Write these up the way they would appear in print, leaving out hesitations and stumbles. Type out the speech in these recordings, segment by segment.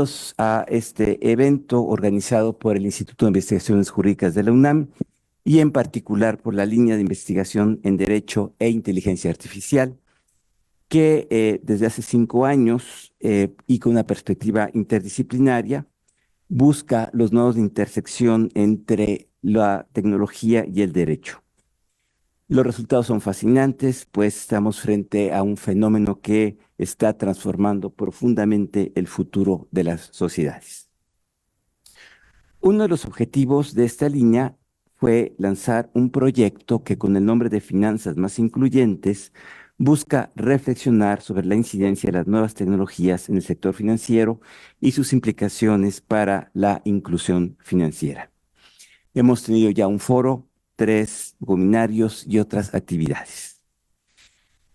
Bienvenidos a este evento organizado por el Instituto de Investigaciones Jurídicas de la UNAM y en particular por la línea de investigación en Derecho e Inteligencia Artificial, que desde hace 5 años y con una perspectiva interdisciplinaria busca los nodos de intersección entre la tecnología y el derecho. Los resultados son fascinantes, pues estamos frente a un fenómeno que está transformando profundamente el futuro de las sociedades. Uno de los objetivos de esta línea fue lanzar un proyecto que, con el nombre de Finanzas Más Incluyentes, busca reflexionar sobre la incidencia de las nuevas tecnologías en el sector financiero y sus implicaciones para la inclusión financiera. Hemos tenido ya un foro, 3 webinarios y otras actividades.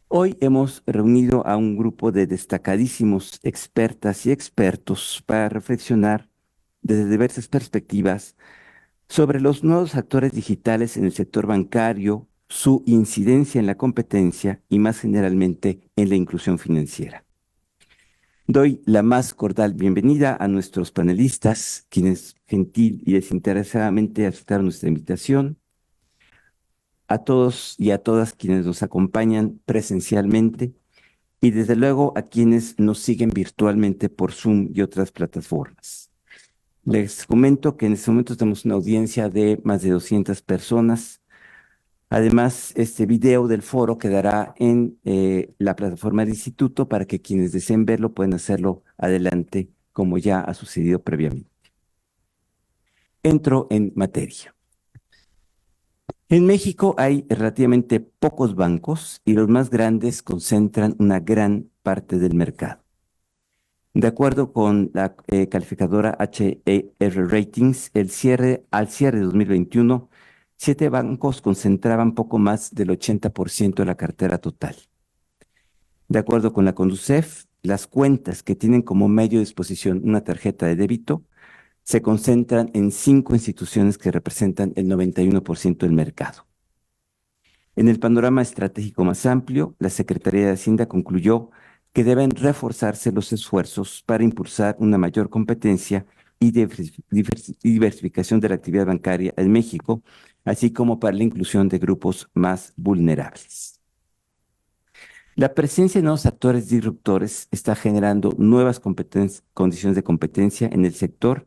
Hoy hemos reunido a un grupo de destacadísimos expertas y expertos para reflexionar desde diversas perspectivas sobre los nuevos actores digitales en el sector bancario, su incidencia en la competencia y más generalmente en la inclusión financiera. Doy la más cordial bienvenida a nuestros panelistas, quienes gentil y desinteresadamente aceptaron nuestra invitación, a todos y a todas quienes nos acompañan presencialmente y desde luego a quienes nos siguen virtualmente por Zoom y otras plataformas. Les comento que en este momento tenemos una audiencia de más de 200 personas. Además, este video del foro quedará en la plataforma del instituto para que quienes deseen verlo puedan hacerlo adelante, como ya ha sucedido previamente. Entro en materia. En México hay relativamente pocos bancos y los más grandes concentran una gran parte del mercado. De acuerdo con la calificadora HER Ratings, al cierre de 2021, 7 bancos concentraban poco más del 80% de la cartera total. De acuerdo con la Conducef, las cuentas que tienen como medio de disposición una tarjeta de débito se concentran en 5 instituciones que representan el 91% del mercado. En el panorama estratégico más amplio, la Secretaría de Hacienda concluyó que deben reforzarse los esfuerzos para impulsar una mayor competencia y diversificación de la actividad bancaria en México, así como para la inclusión de grupos más vulnerables. La presencia de nuevos actores disruptores está generando nuevas condiciones de competencia en el sector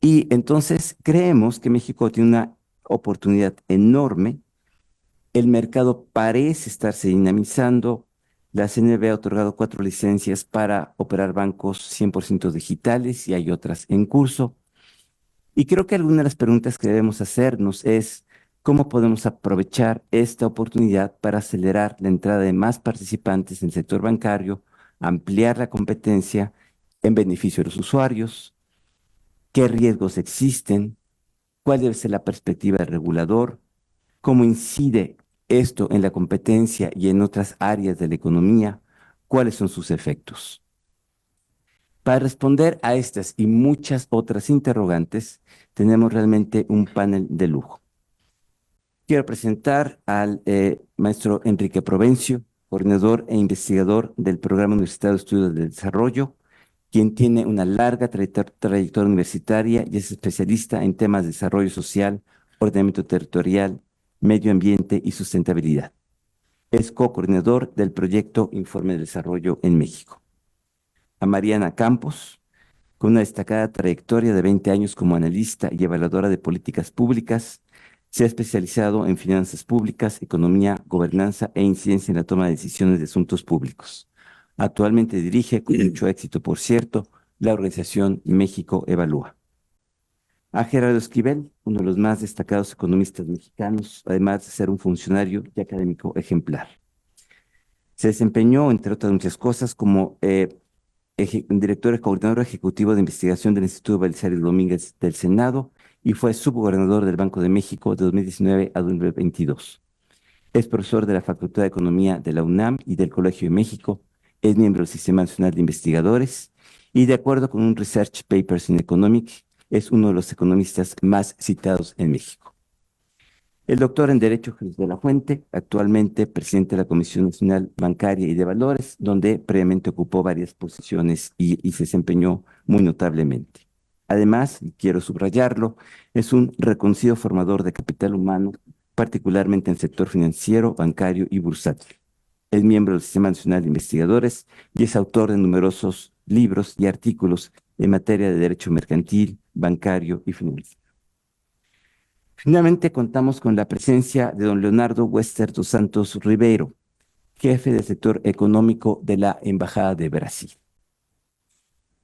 y entonces creemos que México tiene una oportunidad enorme. El mercado parece estarse dinamizando. La CNB ha otorgado 4 licencias para operar bancos 100% digitales y hay otras en curso. Y creo que alguna de las preguntas que debemos hacernos es cómo podemos aprovechar esta oportunidad para acelerar la entrada de más participantes en el sector bancario, ampliar la competencia en beneficio de los usuarios, qué riesgos existen, cuál debe ser la perspectiva del regulador, cómo incide esto en la competencia y en otras áreas de la economía, cuáles son sus efectos. Para responder a estas y muchas otras interrogantes, tenemos realmente un panel de lujo. Quiero presentar al maestro Enrique Provencio, coordinador e investigador del Programa Universitario de Estudios del Desarrollo, quien tiene una larga trayectoria universitaria y es especialista en temas de desarrollo social, ordenamiento territorial, medio ambiente y sustentabilidad. Es co-coordinador del proyecto Informe de Desarrollo en México. A Mariana Campos, con una destacada trayectoria de 20 años como analista y evaluadora de políticas públicas, se ha especializado en finanzas públicas, economía, gobernanza e incidencia en la toma de decisiones de asuntos públicos. Actualmente dirige, con mucho éxito por cierto, la organización México Evalúa. A Gerardo Esquivel, uno de los más destacados economistas mexicanos, además de ser un funcionario y académico ejemplar. Se desempeñó, entre otras muchas cosas, como director y coordinador ejecutivo de investigación del Instituto Belisario Domínguez del Senado y fue subgobernador del Banco de México de 2019 a 2022. Es profesor de la Facultad de Economía de la UNAM y del Colegio de México, es miembro del Sistema Nacional de Investigadores y, de acuerdo con un Research Papers in Economics, es uno de los economistas más citados en México. El doctor en Derecho Jesús de la Fuente, actualmente presidente de la Comisión Nacional Bancaria y de Valores, donde previamente ocupó varias posiciones y se desempeñó muy notablemente. Además, y quiero subrayarlo, es un reconocido formador de capital humano, particularmente en el sector financiero, bancario y bursátil. Es miembro del Sistema Nacional de Investigadores y es autor de numerosos libros y artículos en materia de derecho mercantil, bancario y financiero. Finalmente, contamos con la presencia de don Leonardo Wester dos Santos Ribeiro, jefe del sector económico de la Embajada de Brasil.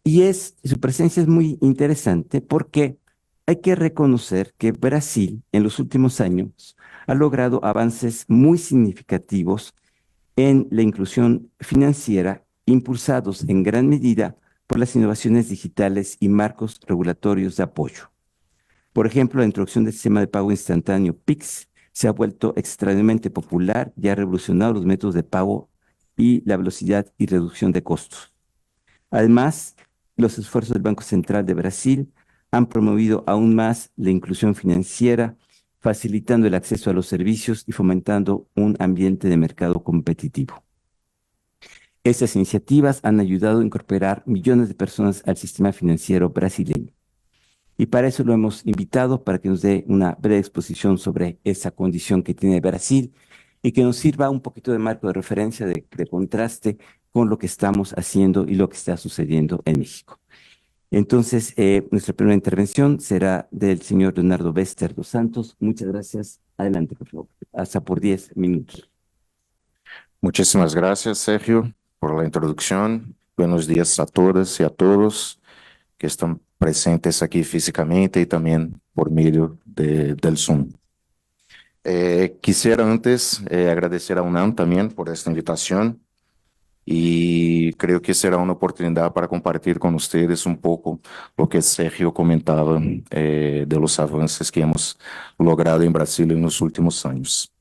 Su presencia es muy interesante porque hay que reconocer que Brasil en los últimos años ha logrado avances muy significativos en la inclusión financiera, impulsados en gran medida por las innovaciones digitales y marcos regulatorios de apoyo. Por ejemplo, la introducción del sistema de pago instantáneo PIX se ha vuelto extraordinariamente popular y ha revolucionado los métodos de pago y la velocidad y reducción de costos. Además, los esfuerzos del Banco Central de Brasil han promovido aún más la inclusión financiera, facilitando el acceso a los servicios y fomentando un ambiente de mercado competitivo. Estas iniciativas han ayudado a incorporar millones de personas al sistema financiero brasileño. Y para eso lo hemos invitado para que nos dé una breve exposición sobre esa condición que tiene Brasil y que nos sirva un poquito de marco de referencia, de contraste con lo que estamos haciendo y lo que está sucediendo en México. Entonces, nuestra primera intervención será del señor Leonardo Wester dos Santos. Muchas gracias. Adelante, por favor. Hasta por 10 minutos. Muchísimas gracias, Sergio, por la introducción. Buenos días a todas y a todos que están presentes aquí físicamente y también por medio del Zoom. Quisiera antes agradecer a UNAM también por esta invitación y creo que será una oportunidad para compartir con ustedes un poco lo que Sergio comentaba de los avances que hemos logrado en Brasil en los últimos años.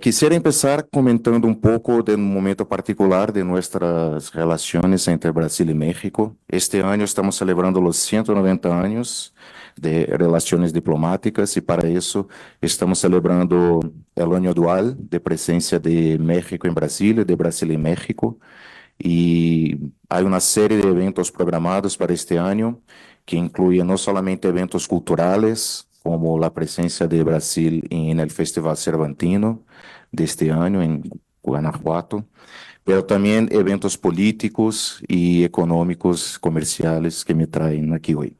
Quisiera empezar comentando un poco de un momento particular de nuestras relaciones entre Brasil y México. Este año estamos celebrando los 190 años de relaciones diplomáticas y para eso estamos celebrando el año dual de presencia de México en Brasil y de Brasil en México. Y hay una serie de eventos programados para este año que incluyen no solamente eventos culturales, como la presencia de Brasil en el Festival Cervantino de este año en Guanajuato, pero también eventos políticos y económicos, comerciales que me traen aquí hoy.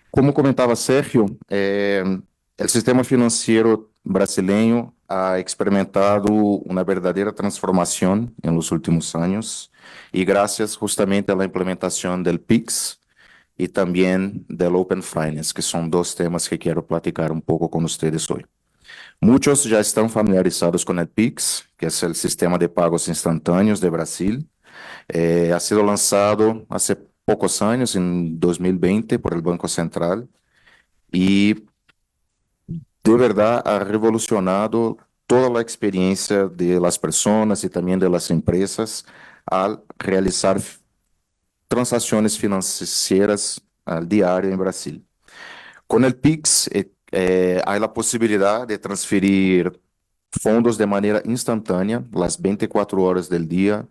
Como comentaba Sergio, el sistema financiero brasileño ha experimentado una verdadera transformación en los últimos años y gracias justamente a la implementación del PIX y también del Open Finance, que son dos temas que quiero platicar un poco con ustedes hoy. Muchos ya están familiarizados con el PIX, que es el sistema de pagos instantáneos de Brasil. Ha sido lanzado hace pocos años, en 2020, por el Banco Central, y de verdad ha revolucionado toda la experiencia de las personas y también de las empresas al realizar transacciones financieras al diario en Brasil. Con el PIX hay la posibilidad de transferir fondos de manera instantánea, las 24 horas del día,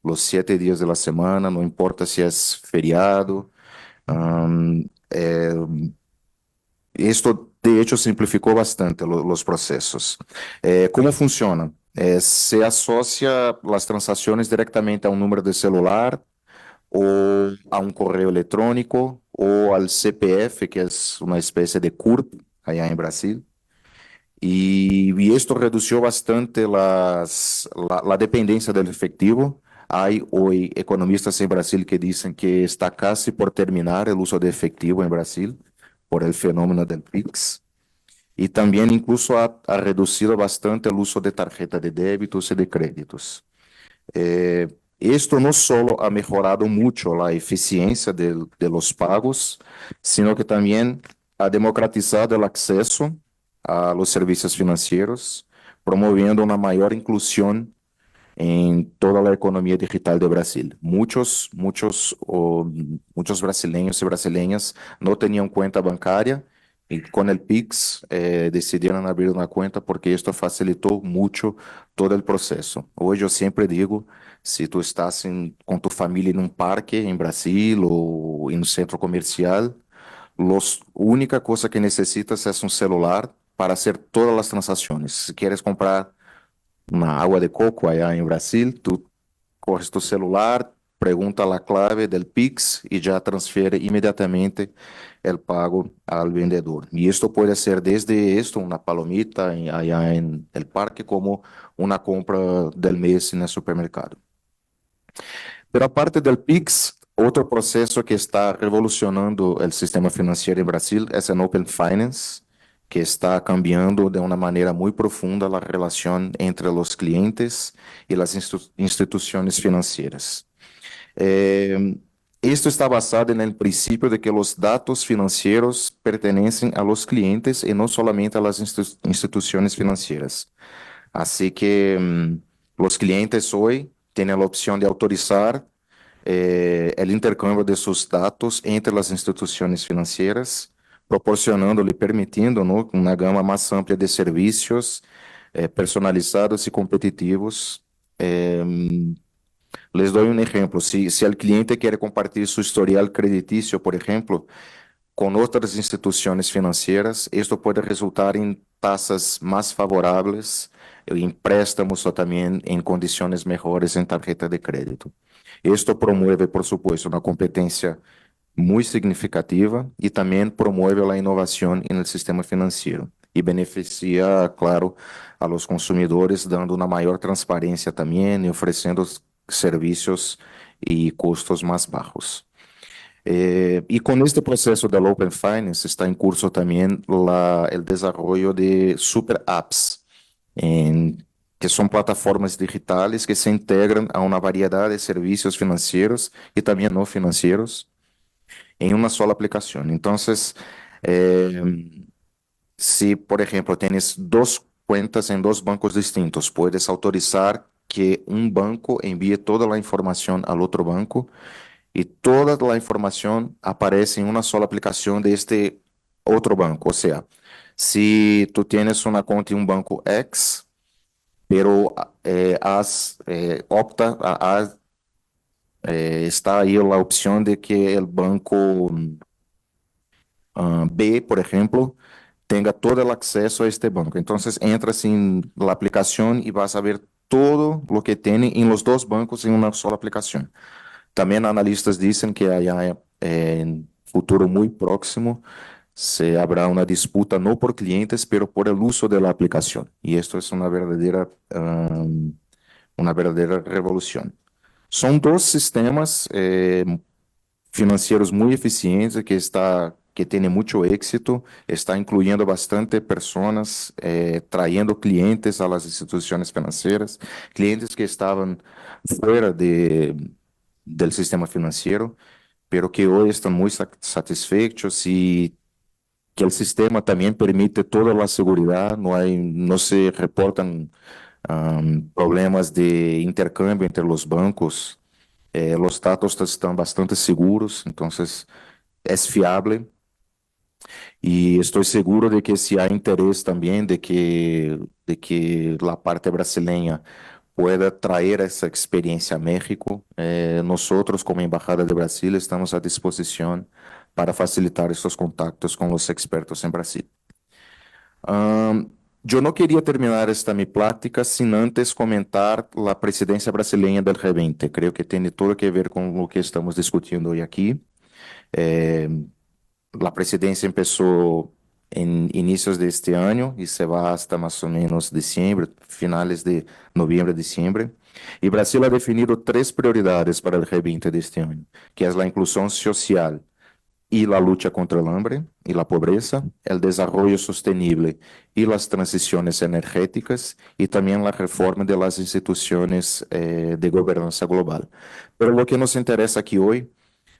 los 7 días de la semana, no importa si es feriado. Esto, de hecho, simplificó bastante los procesos. ¿Cómo funciona? Se asocia las transacciones directamente a un número de celular o a un correo electrónico o al CPF, que es una especie de CURP allá en Brasil. Y esto redució bastante la dependencia del efectivo. Hay hoy economistas en Brasil que dicen que está casi por terminar el uso de efectivo en Brasil por el fenómeno del PIX. Y también incluso ha reducido bastante el uso de tarjeta de débitos y de créditos. Esto no solo ha mejorado mucho la eficiencia de los pagos, sino que también ha democratizado el acceso a los servicios financieros, promoviendo una mayor inclusión en toda la economía digital de Brasil. Muchos brasileños y brasileñas no tenían cuenta bancaria Y con el Pix decidieron abrir una cuenta porque esto facilitó mucho todo el proceso. Hoy yo siempre digo, si tú estás con tu familia en un parque en Brasil o en un centro comercial, única cosa que necesitas es un celular para hacer todas las transacciones. Si quieres comprar una agua de coco allá en Brasil, tú coges tu celular, pregunta la clave del Pix y ya transfiere inmediatamente el pago al vendedor. Y esto puede ser desde esto, una palomita allá en el parque, como una compra del mes en el supermercado. Pero aparte del Pix, otro proceso que está revolucionando el sistema financiero en Brasil es el Open Finance, que está cambiando de una manera muy profunda la relación entre los clientes y las instituciones financieras. Eh, Esto está basado en el principio de que los datos financieros pertenecen a los clientes y no solamente a las instituciones financieras. Así que los clientes hoy tienen la opción de autorizar el intercambio de sus datos entre las instituciones financieras, proporcionándole, permitiendo, ¿no?, una gama más amplia de servicios personalizados y competitivos. Les doy un ejemplo. Si el cliente quiere compartir su historial crediticio, por ejemplo, con otras instituciones financieras, esto puede resultar en tasas más favorables, en préstamos o también en condiciones mejores en tarjeta de crédito. Esto promueve, por supuesto, una competencia muy significativa y también promueve la innovación en el sistema financiero y beneficia, claro, a los consumidores, dando una mayor transparencia también y ofreciendo servicios y costos más bajos. Y con este proceso del Open Finance está en curso también el desarrollo de super apps, que son plataformas digitales que se integran a una variedad de servicios financieros y también no financieros en una sola aplicación. Entonces, si por ejemplo tienes dos cuentas en dos bancos distintos, puedes autorizar que un banco envíe toda la información al otro banco y toda la información aparece en una sola aplicación de este otro banco. O sea, si tú tienes una cuenta en un banco X, pero está ahí la opción de que el banco B, por ejemplo, tenga todo el acceso a este banco. Entonces entras en la aplicación y vas a ver todo lo que tiene en los dos bancos en una sola aplicación. También analistas dicen que allá en futuro muy próximo se habrá una disputa no por clientes, pero por el uso de la aplicación. Y esto es una verdadera revolución. Son dos sistemas financieros muy eficientes que tiene mucho éxito, está incluyendo bastante personas, trayendo clientes a las instituciones financieras, clientes que estaban fuera del sistema financiero, pero que hoy están muy satisfechos y que el sistema también permite toda la seguridad, no se reportan problemas de intercambio entre los bancos, los datos están bastante seguros, entonces es fiable y estoy seguro de que si hay interés también de que la parte brasileña pueda traer esa experiencia a México, nosotros como Embajada de Brasil estamos a disposición para facilitar estos contactos con los expertos en Brasil. Yo no quería terminar esta mi plática sin antes comentar la presidencia brasileña del G20. Creo que tiene todo que ver con lo que estamos discutiendo hoy aquí. Eh, la presidencia empezó en inicios de este año y se va hasta más o menos diciembre, finales de noviembre, diciembre. Y Brasil ha definido tres prioridades para el G20 de este año, que es la inclusión social y la lucha contra el hambre y la pobreza, el desarrollo sostenible y las transiciones energéticas y también la reforma de las instituciones de gobernanza global. Pero lo que nos interesa aquí hoy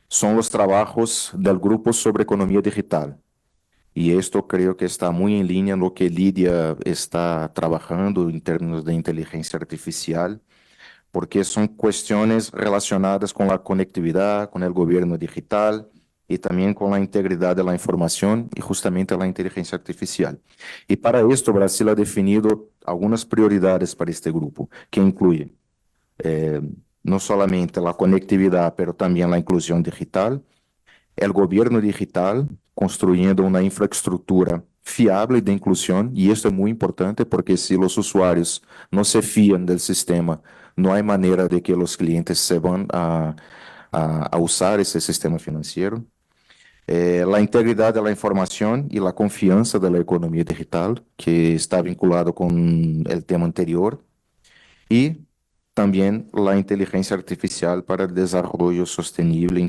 son los trabajos del Grupo sobre Economía Digital. Y esto creo que está muy en línea con lo que Lidia está trabajando en términos de inteligencia artificial, porque son cuestiones relacionadas con la conectividad, con el gobierno digital y también con la integridad de la información y justamente la inteligencia artificial. Y para esto, Brasil ha definido algunas prioridades para este grupo, que incluyen eh, no solamente la conectividad, pero también la inclusión digital, el gobierno digital, construyendo una infraestructura fiable de inclusión, y esto es muy importante porque si los usuarios no se fían del sistema, no hay manera de que los clientes se van a usar ese sistema financiero. La integridad de la información y la confianza de la economía digital, que está vinculado con el tema anterior, y también la inteligencia artificial para el desarrollo sostenible,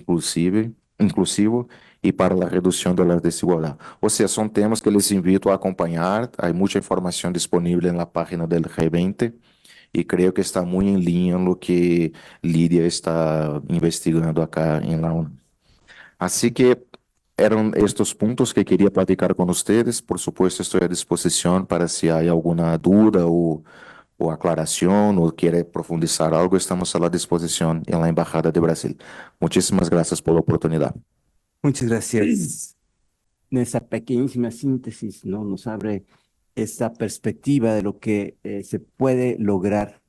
inclusivo y para la reducción de la desigualdad. O sea, son temas que les invito a acompañar. Hay mucha información disponible en la página del G20 y creo que está muy en línea en lo que Lidia está investigando acá en la ONU. Así que eran estos puntos que quería platicar con ustedes. Por supuesto, estoy a disposición para si hay alguna duda o aclaración o quiere profundizar algo, estamos a la disposición en la Embajada de Brasil. Muchísimas gracias por la oportunidad. Muchas gracias. En esa pequeñísima síntesis, ¿no? Nos abre esta perspectiva de lo que se puede lograr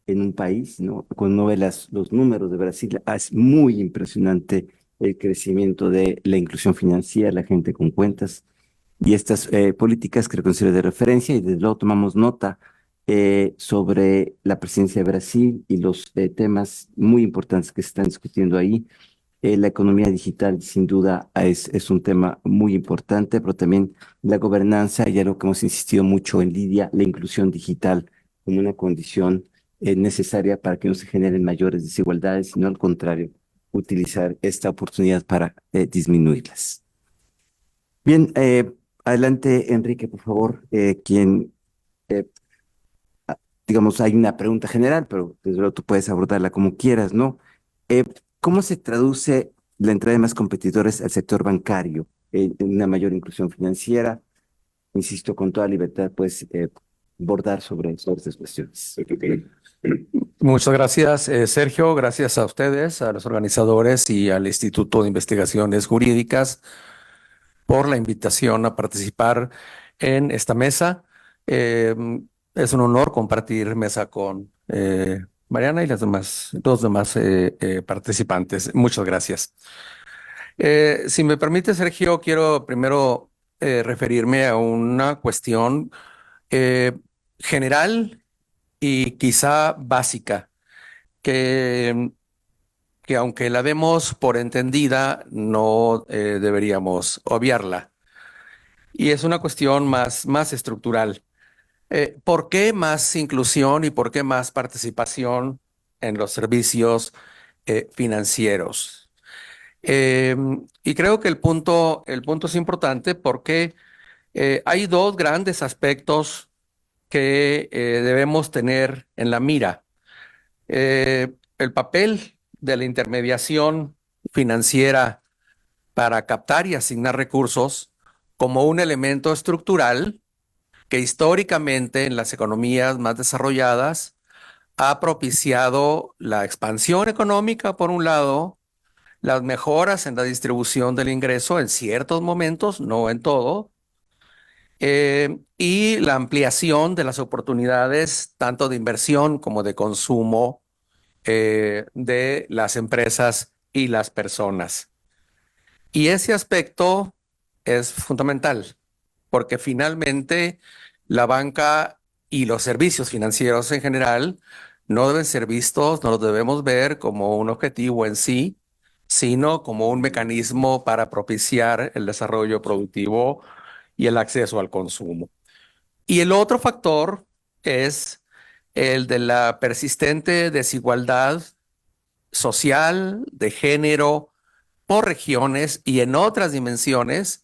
en un país, ¿no? Cuando uno ve los números de Brasil, es muy impresionante el crecimiento de la inclusión financiera, la gente con cuentas y estas políticas que considero de referencia, y desde luego tomamos nota sobre la presidencia de Brasil y los temas muy importantes que se están discutiendo ahí. La economía digital sin duda es un tema muy importante, pero también la gobernanza y algo que hemos insistido mucho en Lidia, la inclusión digital como una condición necesaria para que no se generen mayores desigualdades, sino al contrario, utilizar esta oportunidad para disminuirlas. Bien, adelante Enrique, por favor, eh, digamos, hay una pregunta general, pero desde luego tú puedes abordarla como quieras, ¿no? Eh, ¿Cómo se traduce la entrada de más competidores al sector bancario en una mayor inclusión financiera? Insisto, con toda libertad, pues, bordar sobre estas cuestiones. Muchas gracias, Sergio. Gracias a ustedes, a los organizadores y al Instituto de Investigaciones Jurídicas por la invitación a participar en esta mesa. Eh, es un honor compartir mesa con Mariana y los demás participantes. Muchas gracias. Si me permite, Sergio, quiero primero referirme a una cuestión eh, general y quizá básica, que, que aunque la demos por entendida, no deberíamos obviarla. Y es una cuestión más estructural. ¿Por qué más inclusión y por qué más participación en los servicios financieros? Y creo que el punto es importante porque hay dos grandes aspectos que debemos tener en la mira. El papel de la intermediación financiera para captar y asignar recursos como un elemento estructural que históricamente en las economías más desarrolladas ha propiciado la expansión económica, por un lado, las mejoras en la distribución del ingreso en ciertos momentos, no en todo, y la ampliación de las oportunidades tanto de inversión como de consumo de las empresas y las personas. Y ese aspecto es fundamental, porque finalmente la banca y los servicios financieros en general no deben ser vistos, no los debemos ver como un objetivo en sí, sino como un mecanismo para propiciar el desarrollo productivo y el acceso al consumo. Y el otro factor es el de la persistente desigualdad social, de género, por regiones y en otras dimensiones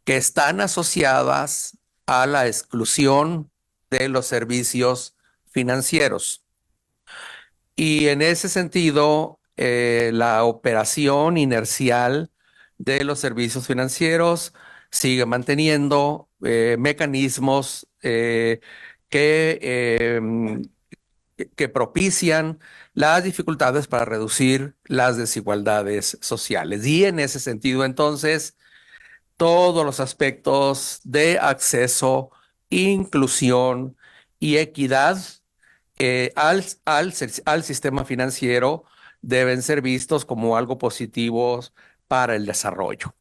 que están asociadas a la exclusión de los servicios financieros. Y en ese sentido, la operación inercial de los servicios financieros sigue manteniendo mecanismos que que propician las dificultades para reducir las desigualdades sociales. Y en ese sentido, entonces, todos los aspectos de acceso, inclusión y equidad al sistema financiero deben ser vistos como algo positivo para el desarrollo.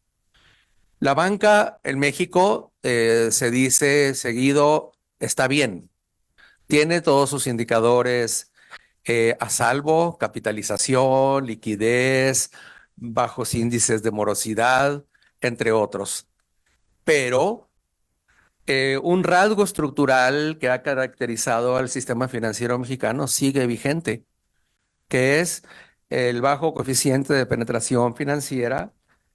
La banca en México, se dice seguido, está bien, tiene todos sus indicadores a salvo: capitalización, liquidez, bajos índices de morosidad, entre otros. Pero un rasgo estructural que ha caracterizado al sistema financiero mexicano sigue vigente, que es el bajo coeficiente de penetración financiera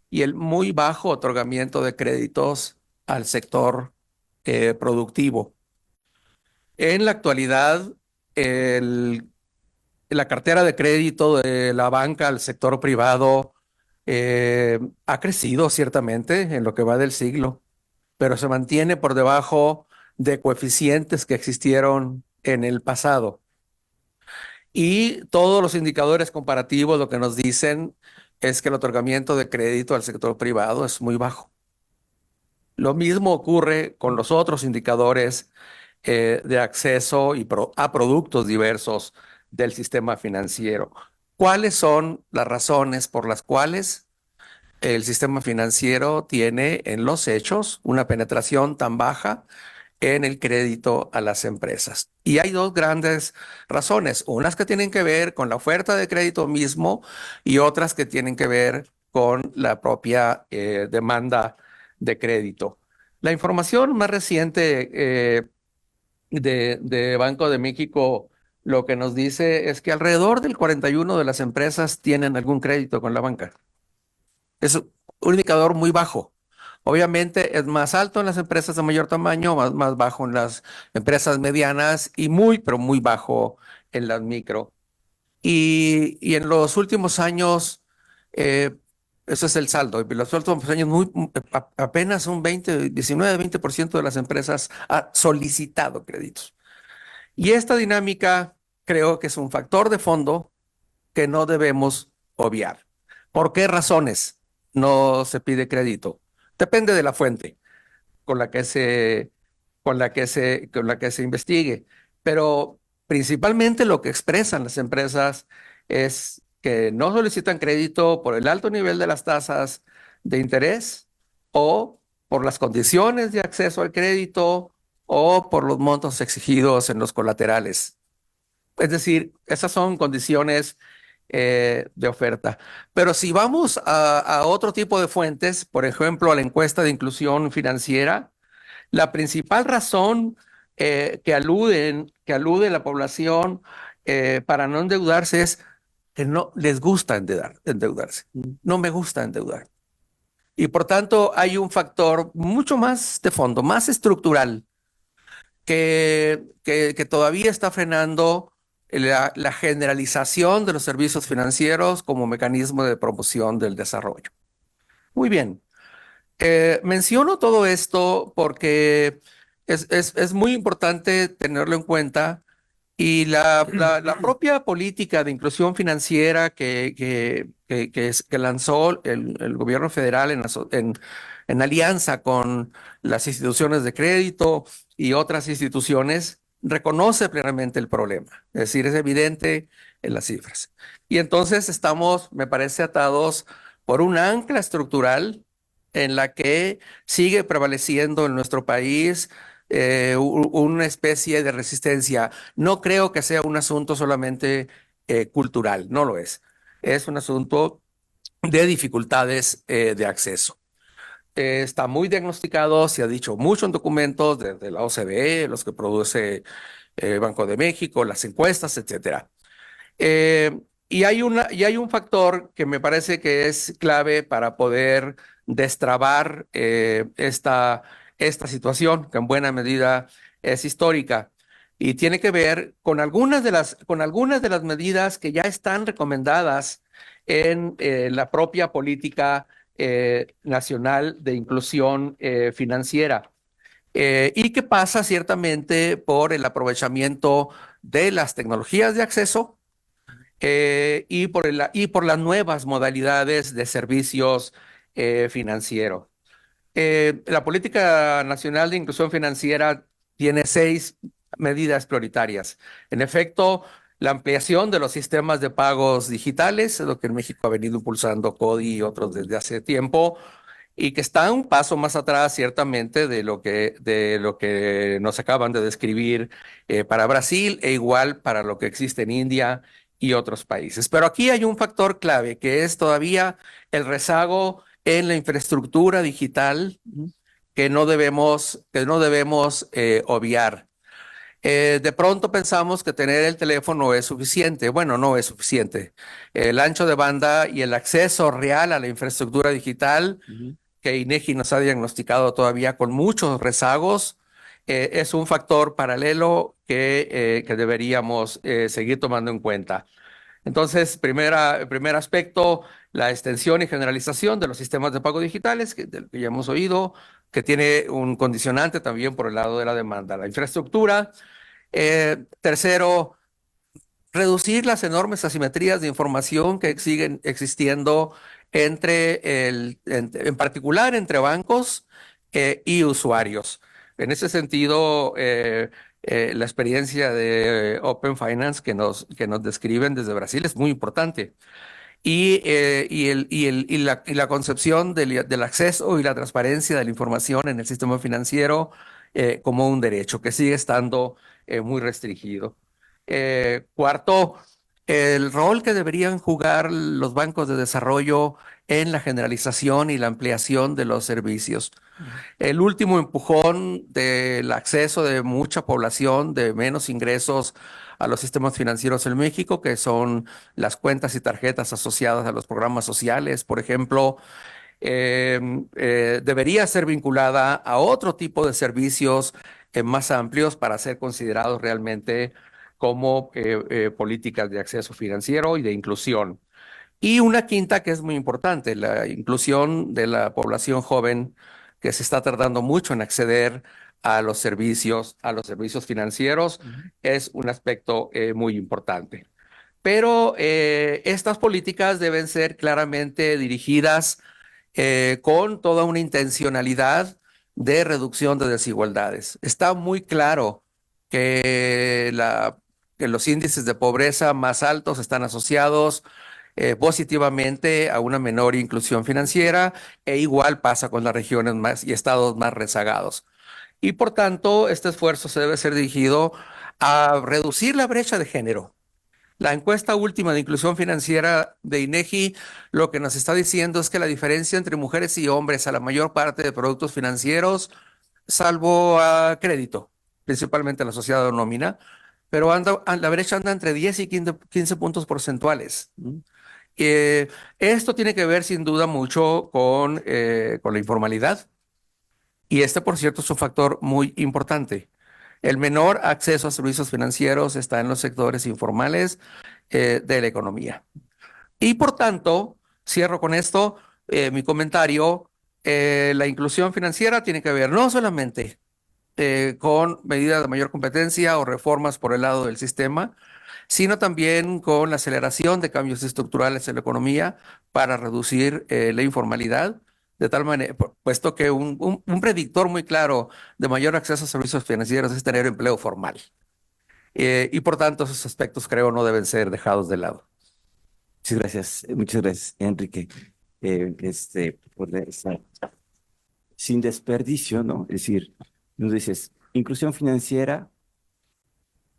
y el muy bajo otorgamiento de créditos al sector productivo. En la actualidad, la cartera de crédito de la banca al sector privado ha crecido ciertamente en lo que va del siglo, pero se mantiene por debajo de coeficientes que existieron en el pasado. Y todos los indicadores comparativos lo que nos dicen es que el otorgamiento de crédito al sector privado es muy bajo. Lo mismo ocurre con los otros indicadores de acceso a productos diversos del sistema financiero. ¿Cuáles son las razones por las cuales el sistema financiero tiene en los hechos una penetración tan baja en el crédito a las empresas? Y hay dos grandes razones, unas que tienen que ver con la oferta de crédito mismo y otras que tienen que ver con la propia demanda de crédito. La información más reciente de Banco de México lo que nos dice es que alrededor del 41% de las empresas tienen algún crédito con la banca. Es un indicador muy bajo. Obviamente es más alto en las empresas de mayor tamaño, más bajo en las empresas medianas y pero muy bajo en las micro. Y en los últimos años, eso es el saldo. En los últimos años, apenas un 19-20% de las empresas ha solicitado créditos. Y esta dinámica creo que es un factor de fondo que no debemos obviar. ¿Por qué razones no se pide crédito? Depende de la fuente con la que se investigue, pero principalmente lo que expresan las empresas es que no solicitan crédito por el alto nivel de las tasas de interés o por las condiciones de acceso al crédito o por los montos exigidos en los colaterales. Es decir, esas son condiciones de oferta. Pero si vamos a otro tipo de fuentes, por ejemplo, a la encuesta de inclusión financiera, la principal razón que alude la población para no endeudarse es que no les gusta endeudarse. No me gusta endeudar. Y por tanto hay un factor mucho más de fondo, más estructural, que todavía está frenando la generalización de los servicios financieros como mecanismo de promoción del desarrollo. Muy bien. Menciono todo esto porque es muy importante tenerlo en cuenta y la propia política de inclusión financiera que lanzó el gobierno federal en alianza con las instituciones de crédito y otras instituciones reconoce plenamente el problema. Es decir, es evidente en las cifras. Y entonces estamos, me parece, atados por un ancla estructural en la que sigue prevaleciendo en nuestro país una especie de resistencia. No creo que sea un asunto solamente cultural, no lo es. Es un asunto de dificultades de acceso. Está muy diagnosticado, se ha dicho mucho en documentos de la OCDE, los que produce Banco de México, las encuestas, etcétera. Y hay un factor que me parece que es clave para poder destrabar esta situación, que en buena medida es histórica, y tiene que ver con algunas de las medidas que ya están recomendadas en la propia política nacional de inclusión financiera. y que pasa ciertamente por el aprovechamiento de las tecnologías de acceso y por las nuevas modalidades de servicios financieros. La Política Nacional de Inclusión Financiera tiene 6 medidas prioritarias. En efecto, la ampliación de los sistemas de pagos digitales, es lo que en México ha venido impulsando CODI y otros desde hace tiempo, y que está un paso más atrás, ciertamente, de lo que nos acaban de describir para Brasil e igual para lo que existe en India y otros países. Pero aquí hay un factor clave, que es todavía el rezago en la infraestructura digital que no debemos obviar. De pronto pensamos que tener el teléfono es suficiente. Bueno, no es suficiente. El ancho de banda y el acceso real a la infraestructura digital que INEGI nos ha diagnosticado todavía con muchos rezagos, es un factor paralelo que deberíamos seguir tomando en cuenta. Entonces, primer aspecto, la extensión y generalización de los sistemas de pago digitales, del que ya hemos oído, que tiene un condicionante también por el lado de la demanda. La infraestructura. Tercero, reducir las enormes asimetrías de información que siguen existiendo en particular entre bancos y usuarios. En ese sentido, la experiencia de Open Finance que nos describen desde Brasil es muy importante. Y la concepción del acceso y la transparencia de la información en el sistema financiero como un derecho que sigue estando muy restringido. Cuarto, el rol que deberían jugar los bancos de desarrollo en la generalización y la ampliación de los servicios. El último empujón del acceso de mucha población de menos ingresos a los sistemas financieros en México, que son las cuentas y tarjetas asociadas a los programas sociales, por ejemplo, debería ser vinculada a otro tipo de servicios más amplios para ser considerados realmente como políticas de acceso financiero y de inclusión. Y una quinta que es muy importante, la inclusión de la población joven que se está tardando mucho en acceder a los servicios financieros, es un aspecto muy importante. Pero estas políticas deben ser claramente dirigidas con toda una intencionalidad de reducción de desigualdades. Está muy claro que, que los índices de pobreza más altos están asociados positivamente a una menor inclusión financiera, e igual pasa con las regiones más y estados más rezagados. Y por tanto, este esfuerzo se debe ser dirigido a reducir la brecha de género. La encuesta última de inclusión financiera de INEGI lo que nos está diciendo es que la diferencia entre mujeres y hombres a la mayor parte de productos financieros, salvo a crédito, principalmente la sociedad de nómina, pero la brecha anda entre 10 y 15 puntos porcentuales. Esto tiene que ver sin duda mucho con la informalidad, y este, por cierto, es un factor muy importante. El menor acceso a servicios financieros está en los sectores informales de la economía. Y por tanto, cierro con esto mi comentario, la inclusión financiera tiene que ver no solamente con medidas de mayor competencia o reformas por el lado del sistema, sino también con la aceleración de cambios estructurales en la economía para reducir la informalidad, de tal manera, puesto que un predictor muy claro de mayor acceso a servicios financieros es tener empleo formal. Y por tanto, esos aspectos creo no deben ser dejados de lado. Muchas gracias, Enrique, por sin desperdicio, ¿no? Es decir, nos dices, inclusión financiera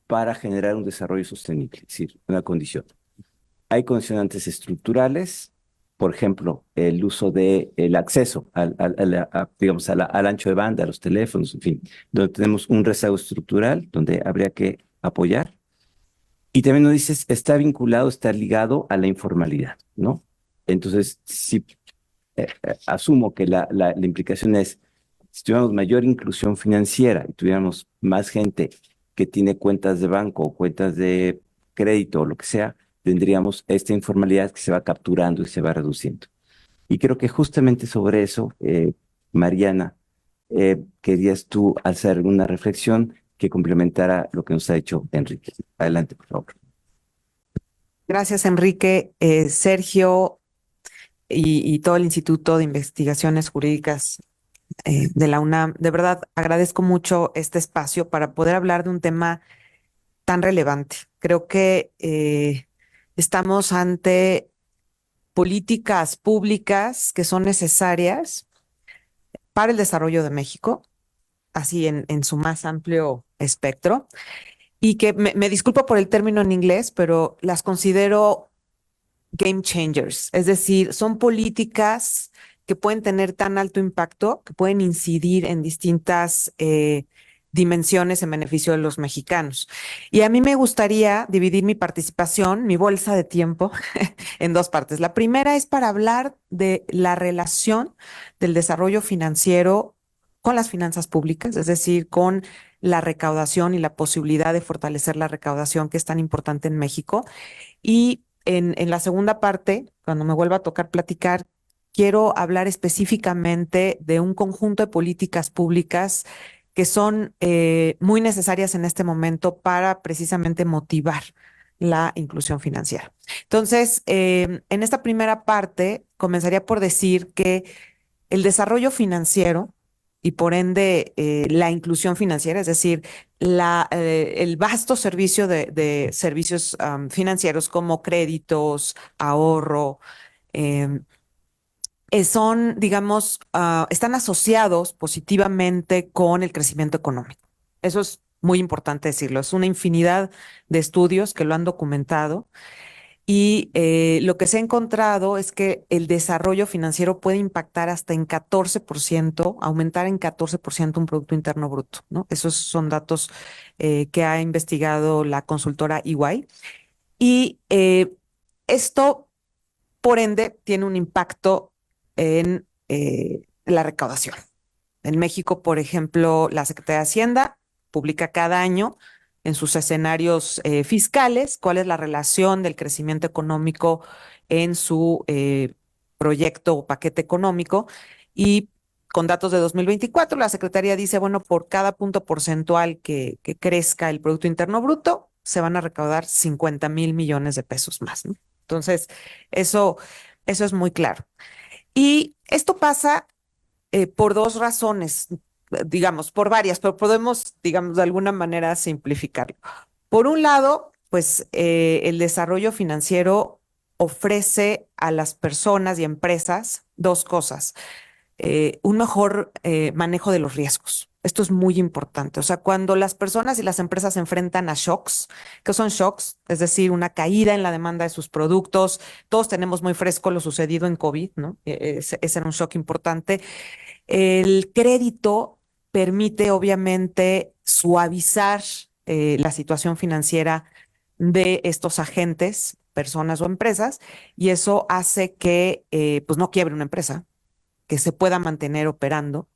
para generar un desarrollo sostenible, es decir, una condición. Hay condicionantes estructurales, por ejemplo, el uso del acceso digamos, al ancho de banda, a los teléfonos, en fin, donde tenemos un rezago estructural, donde habría que apoyar. Y también nos dices, está vinculado, está ligado a la informalidad, ¿no? Entonces, si asumo que la implicación es, si tuviéramos mayor inclusión financiera y tuviéramos más gente que tiene cuentas de banco o cuentas de crédito o lo que sea, tendríamos esta informalidad que se va capturando y se va reduciendo. Y creo que justamente sobre eso, Mariana ¿Querías tú hacer alguna reflexión que complementara lo que nos ha dicho Enrique? Adelante, por favor. Gracias, Enrique. Sergio y todo el Instituto de Investigaciones Jurídicas de la UNAM. De verdad, agradezco mucho este espacio para poder hablar de un tema tan relevante. Creo que estamos ante políticas públicas que son necesarias para el desarrollo de México, así en su más amplio espectro, y que me disculpo por el término en inglés, pero las considero game changers, es decir, son políticas que pueden tener tan alto impacto, que pueden incidir en distintas dimensiones en beneficio de los mexicanos. Y a mí me gustaría dividir mi participación, mi bolsa de tiempo, en dos partes. La primera es para hablar de la relación del desarrollo financiero con las finanzas públicas, es decir, con la recaudación y la posibilidad de fortalecer la recaudación que es tan importante en México. Y en la segunda parte, cuando me vuelva a tocar platicar, quiero hablar específicamente de un conjunto de políticas públicas que son muy necesarias en este momento para precisamente motivar la inclusión financiera. Entonces, en esta primera parte, comenzaría por decir que el desarrollo financiero y por ende la inclusión financiera, es decir, el vasto servicio de servicios financieros como créditos, ahorro, em, son, digamos, están asociados positivamente con el crecimiento económico. Eso es muy importante decirlo. Es una infinidad de estudios que lo han documentado. Y lo que se ha encontrado es que el desarrollo financiero puede impactar hasta en 14%, aumentar en 14% un Producto Interno Bruto, ¿no? Esos son datos que ha investigado la consultora EY. Y esto, por ende, tiene un impacto en la recaudación. En México, por ejemplo, la Secretaría de Hacienda publica cada año en sus escenarios fiscales cuál es la relación del crecimiento económico en su proyecto o paquete económico. Y con datos de 2024, la Secretaría dice, bueno, por cada punto porcentual que crezca el Producto Interno Bruto, se van a recaudar 50,000 millones de pesos más, ¿no? Entonces, eso es muy claro. Y esto pasa por dos razones, digamos, por varias, pero podemos, digamos, de alguna manera simplificarlo. Por un lado, pues el desarrollo financiero ofrece a las personas y empresas dos cosas. Un mejor manejo de los riesgos. Esto es muy importante. O sea, cuando las personas y las empresas se enfrentan a shocks, ¿qué son shocks? Es decir, una caída en la demanda de sus productos. Todos tenemos muy fresco lo sucedido en COVID, ¿no? Ese era un shock importante. El crédito permite, obviamente, suavizar la situación financiera de estos agentes, personas o empresas, y eso hace que pues no quiebre una empresa, que se pueda mantener operando.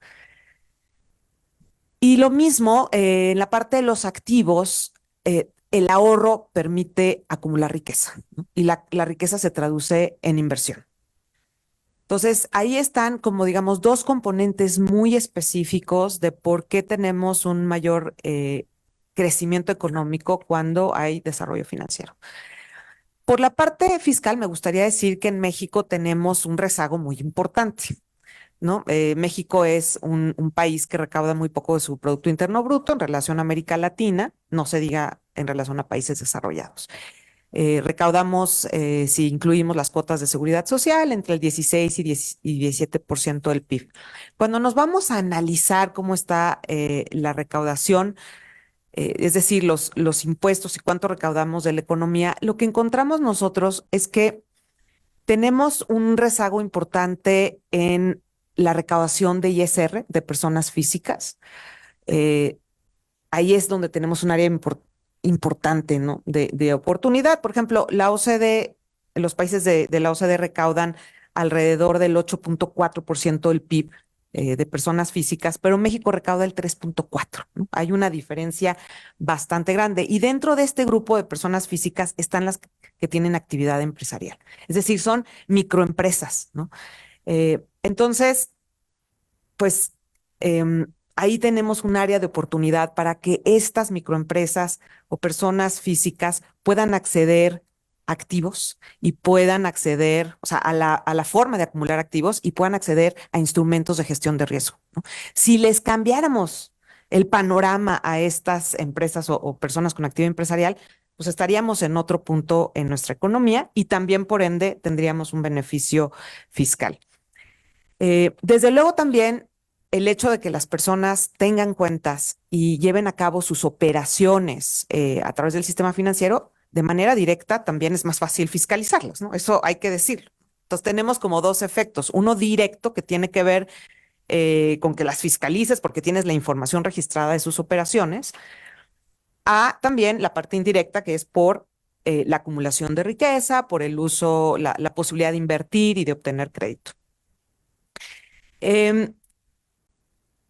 Y lo mismo en la parte de los activos, el ahorro permite acumular riqueza, ¿no? Y la riqueza se traduce en inversión. Entonces, ahí están como, digamos, dos componentes muy específicos de por qué tenemos un mayor crecimiento económico cuando hay desarrollo financiero. Por la parte fiscal, me gustaría decir que en México tenemos un rezago muy importante, ¿no? México es un país que recauda muy poco de su Producto Interno Bruto en relación a América Latina, no se diga en relación a países desarrollados. Recaudamos, si incluimos las cuotas de seguridad social, entre el 16 y 17% del PIB. Cuando nos vamos a analizar cómo está la recaudación, es decir, los impuestos y cuánto recaudamos de la economía, lo que encontramos nosotros es que tenemos un rezago importante en la recaudación de ISR de personas físicas. Eh, Ahí es donde tenemos un área importante, ¿no? de oportunidad. Por ejemplo, la OCDE, los países de la OCDE recaudan alrededor del 8.4% del PIB de personas físicas, pero México recauda el 3.4%, ¿no? Hay una diferencia bastante grande. Y dentro de este grupo de personas físicas están las que tienen actividad empresarial. Es decir, son microempresas, ¿no? Entonces, pues ahí tenemos un área de oportunidad para que estas microempresas o personas físicas puedan acceder a activos y puedan acceder, o sea, a la forma de acumular activos y puedan acceder a instrumentos de gestión de riesgo, ¿no? Si les cambiáramos el panorama a estas empresas o personas con actividad empresarial, pues estaríamos en otro punto en nuestra economía y también, por ende, tendríamos un beneficio fiscal. Desde luego también el hecho de que las personas tengan cuentas y lleven a cabo sus operaciones a través del sistema financiero de manera directa también es más fácil fiscalizarlas, ¿no? Eso hay que decirlo. Entonces tenemos como dos efectos. Uno directo que tiene que ver con que las fiscalices porque tienes la información registrada de sus operaciones, a también la parte indirecta que es por la acumulación de riqueza, por el uso, la posibilidad de invertir y de obtener crédito.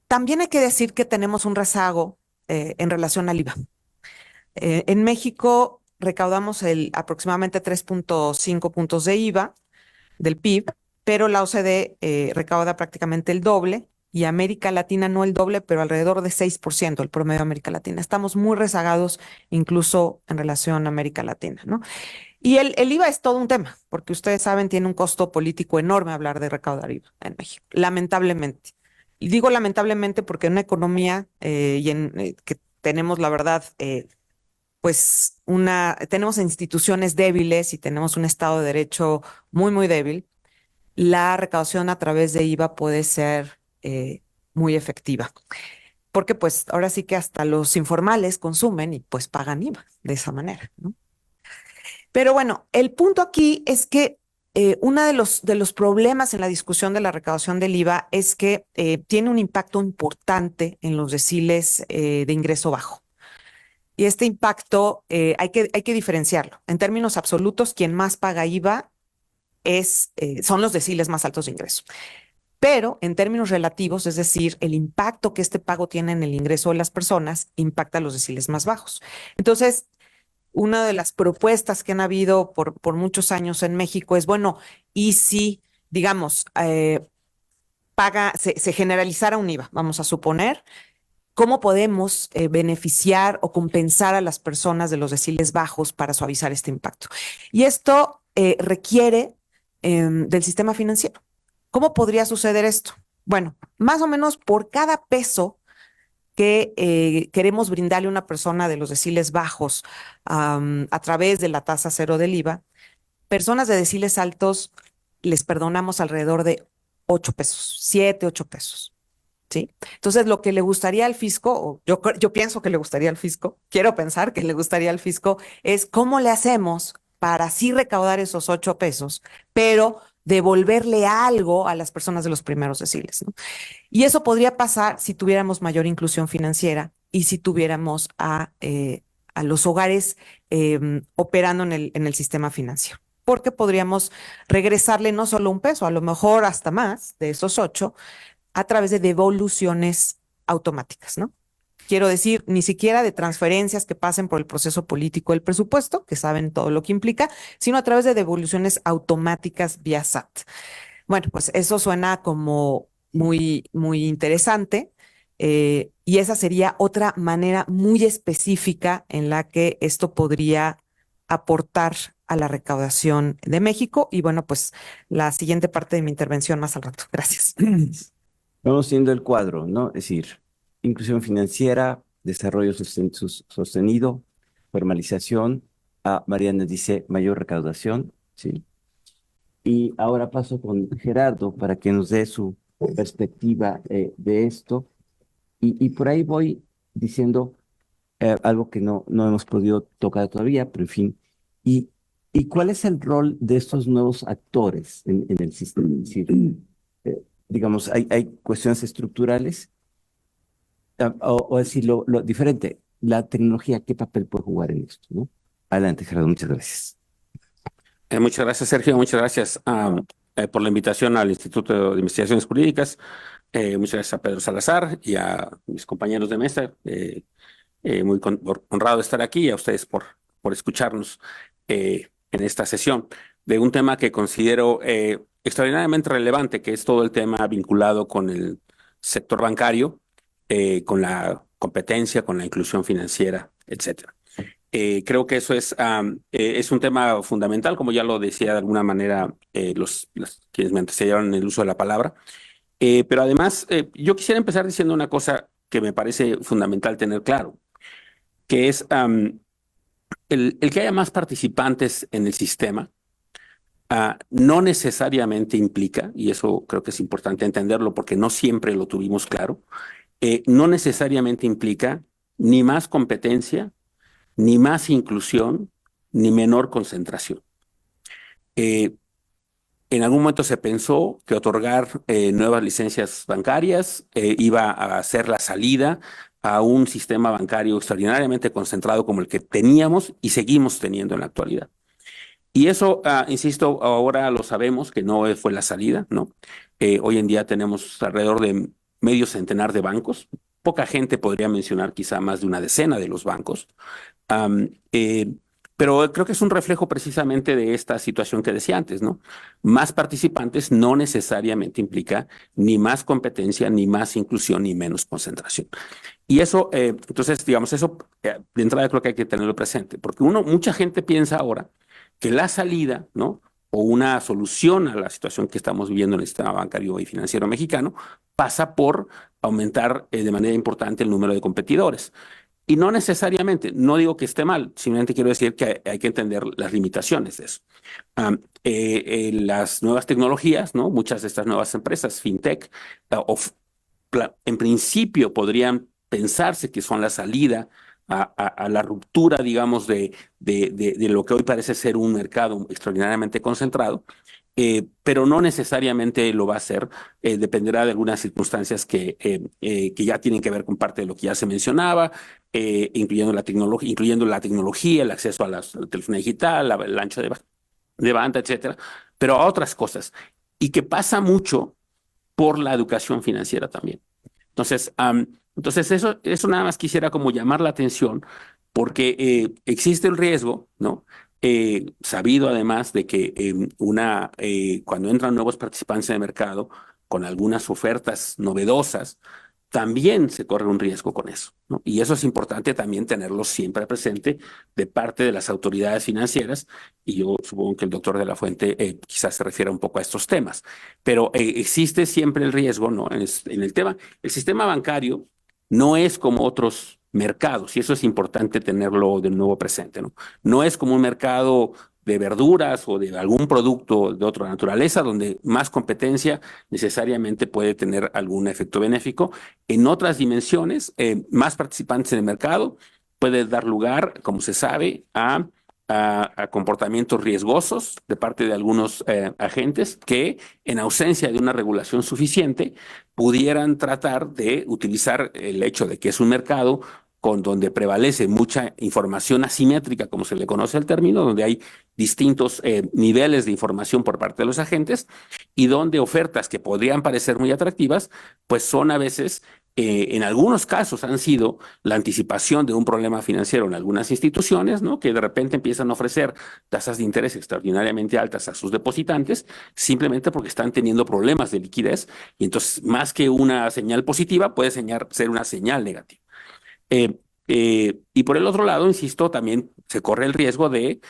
También hay que decir que tenemos un rezago en relación al IVA. En México recaudamos aproximadamente 3.5 puntos de IVA del PIB, pero la OCDE recauda prácticamente el doble y América Latina no el doble, pero alrededor de 6% el promedio de América Latina. Estamos muy rezagados incluso en relación a América Latina, ¿no? Y el IVA es todo un tema, porque ustedes saben, tiene un costo político enorme hablar de recaudar IVA en México, lamentablemente. Y digo lamentablemente porque en una economía que tenemos, la verdad, pues tenemos instituciones débiles y tenemos un Estado de Derecho muy, muy débil, la recaudación a través de IVA puede ser muy efectiva. Porque pues ahora sí que hasta los informales consumen y pues pagan IVA de esa manera, ¿no? Pero bueno, el punto aquí es que uno de los problemas en la discusión de la recaudación del IVA es que tiene un impacto importante en los deciles de ingreso bajo. Y este impacto hay que diferenciarlo. En términos absolutos, quien más paga IVA son los deciles más altos de ingreso. Pero en términos relativos, es decir, el impacto que este pago tiene en el ingreso de las personas impacta a los deciles más bajos. Entonces, una de las propuestas que han habido por muchos años en México es, bueno, y si, digamos, se generalizara un IVA, vamos a suponer, ¿cómo podemos beneficiar o compensar a las personas de los deciles bajos para suavizar este impacto? Y esto requiere del sistema financiero. ¿Cómo podría suceder esto? Bueno, más o menos por cada peso que queremos brindarle a una persona de los deciles bajos a través de la tasa cero del IVA, personas de deciles altos les perdonamos alrededor de 8 pesos, 7, 8 pesos. ¿Sí? Entonces, lo que le gustaría al fisco, o yo pienso que le gustaría al fisco, quiero pensar que le gustaría al fisco, es cómo le hacemos para así recaudar esos 8 pesos, pero devolverle algo a las personas de los primeros deciles, ¿no? Y eso podría pasar si tuviéramos mayor inclusión financiera y si tuviéramos a los hogares operando en el sistema financiero. Porque podríamos regresarle no solo un peso, a lo mejor hasta más de esos 8, a través de devoluciones automáticas, ¿no? Quiero decir, ni siquiera de transferencias que pasen por el proceso político del presupuesto, que saben todo lo que implica, sino a través de devoluciones automáticas vía SAT. Bueno, pues eso suena como muy, muy interesante. Y esa sería otra manera muy específica en la que esto podría aportar a la recaudación de México. Y bueno, pues la siguiente parte de mi intervención más al rato. Gracias. Vamos viendo el cuadro, ¿no? Es decir, inclusión financiera, desarrollo sostenido, formalización. Mariana dice mayor recaudación, ¿sí? Y ahora paso con Gerardo para que nos dé su perspectiva de esto. Y por ahí voy diciendo algo que no hemos podido tocar todavía, pero en fin. ¿Y cuál es el rol de estos nuevos actores en el sistema? Es decir, digamos, hay cuestiones estructurales, o decir lo diferente, la tecnología, ¿qué papel puede jugar en esto, ¿no? Adelante, Gerardo, muchas gracias. Muchas gracias, Sergio. Muchas gracias por la invitación al Instituto de Investigaciones Jurídicas. Muchas gracias a Pedro Salazar y a mis compañeros de mesa. Muy honrado de estar aquí y a ustedes por escucharnos en esta sesión de un tema que considero extraordinariamente relevante, que es todo el tema vinculado con sector bancario, con la competencia, con la inclusión financiera, etcétera. Creo que eso es un tema fundamental, como ya lo decía de alguna manera quienes me antecedieron en el uso de la palabra. Pero además, yo quisiera empezar diciendo una cosa que me parece fundamental tener claro, que es el que haya más participantes en el sistema. No necesariamente implica, y eso creo que es importante entenderlo porque no siempre lo tuvimos claro, no necesariamente implica ni más competencia, ni más inclusión, ni menor concentración. En algún momento se pensó que otorgar nuevas licencias bancarias iba a ser la salida a un sistema bancario extraordinariamente concentrado como el que teníamos y seguimos teniendo en la actualidad. Y eso, insisto, ahora lo sabemos que no fue la salida, ¿no? Hoy en día tenemos alrededor de medio centenar de bancos. Poca gente podría mencionar quizá más de una decena de los bancos. Pero creo que es un reflejo precisamente de esta situación que decía antes, ¿no? Más participantes no necesariamente implica ni más competencia, ni más inclusión, ni menos concentración. Y eso, entonces, digamos, eso de entrada creo que hay que tenerlo presente, porque mucha gente piensa ahora que la salida, ¿no? O una solución a la situación que estamos viviendo en el sistema bancario y financiero mexicano pasa por aumentar de manera importante el número de competidores. Y no necesariamente, no digo que esté mal, simplemente quiero decir que hay que entender las limitaciones de eso. Las nuevas tecnologías, ¿no? Muchas de estas nuevas empresas, fintech, en principio podrían pensarse que son la salida a la ruptura, digamos, de lo que hoy parece ser un mercado extraordinariamente concentrado, pero no necesariamente lo va a hacer. Dependerá de algunas circunstancias que ya tienen que ver con parte de lo que ya se mencionaba, incluyendo la tecnología, el acceso a la telefonía digital, el ancho de banda, etcétera, pero a otras cosas. Y que pasa mucho por la educación financiera también. Entonces eso nada más quisiera como llamar la atención, porque existe el riesgo, ¿no? Sabido además de que cuando entran nuevos participantes en el mercado con algunas ofertas novedosas, también se corre un riesgo con eso, ¿no? Y eso es importante también tenerlo siempre presente de parte de las autoridades financieras, y yo supongo que el doctor de la Fuente quizás se refiera un poco a estos temas, pero existe siempre el riesgo, ¿no? En el tema, el sistema bancario no es como otros mercados, y eso es importante tenerlo de nuevo presente, ¿no? No es como un mercado de verduras o de algún producto de otra naturaleza, donde más competencia necesariamente puede tener algún efecto benéfico. En otras dimensiones, más participantes en el mercado puede dar lugar, como se sabe, a comportamientos riesgosos de parte de algunos agentes que, en ausencia de una regulación suficiente, pudieran tratar de utilizar el hecho de que es un mercado donde prevalece mucha información asimétrica, como se le conoce el término, donde hay distintos niveles de información por parte de los agentes y donde ofertas que podrían parecer muy atractivas, pues son a veces, en algunos casos han sido la anticipación de un problema financiero en algunas instituciones, ¿no? Que de repente empiezan a ofrecer tasas de interés extraordinariamente altas a sus depositantes, simplemente porque están teniendo problemas de liquidez, y entonces más que una señal positiva puede ser una señal negativa. Y por el otro lado, insisto, también se corre el riesgo de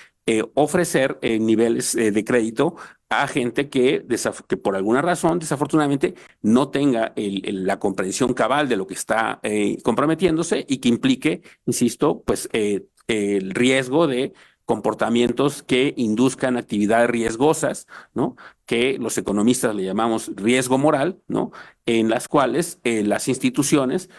ofrecer niveles de crédito a gente que por alguna razón, desafortunadamente, no tenga la comprensión cabal de lo que está comprometiéndose, y que implique, insisto, pues el riesgo de comportamientos que induzcan actividades riesgosas, ¿no? Que los economistas le llamamos riesgo moral, ¿no? En las cuales las instituciones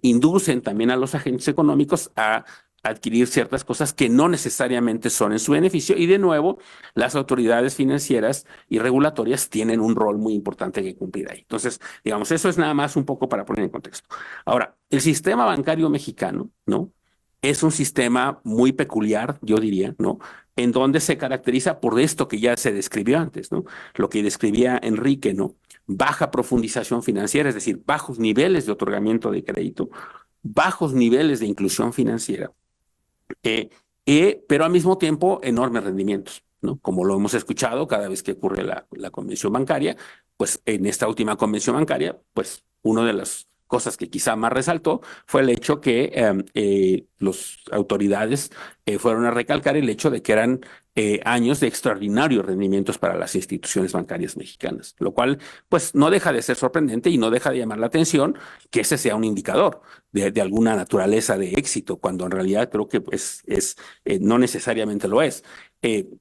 inducen también a los agentes económicos a adquirir ciertas cosas que no necesariamente son en su beneficio, y de nuevo las autoridades financieras y regulatorias tienen un rol muy importante que cumplir ahí. Entonces, digamos, eso es nada más un poco para poner en contexto. Ahora, el sistema bancario mexicano, ¿no? Es un sistema muy peculiar, yo diría, ¿no? En donde se caracteriza por esto que ya se describió antes, ¿no? Lo que describía Enrique, ¿no? Baja profundización financiera, es decir, bajos niveles de otorgamiento de crédito, bajos niveles de inclusión financiera, pero al mismo tiempo enormes rendimientos, ¿no? Como lo hemos escuchado cada vez que ocurre la convención bancaria, pues en esta última convención bancaria, pues una de las cosas que quizá más resaltó fue el hecho que las autoridades fueron a recalcar el hecho de que eran años de extraordinarios rendimientos para las instituciones bancarias mexicanas, lo cual pues no deja de ser sorprendente y no deja de llamar la atención que ese sea un indicador de alguna naturaleza de éxito, cuando en realidad creo que no necesariamente lo es.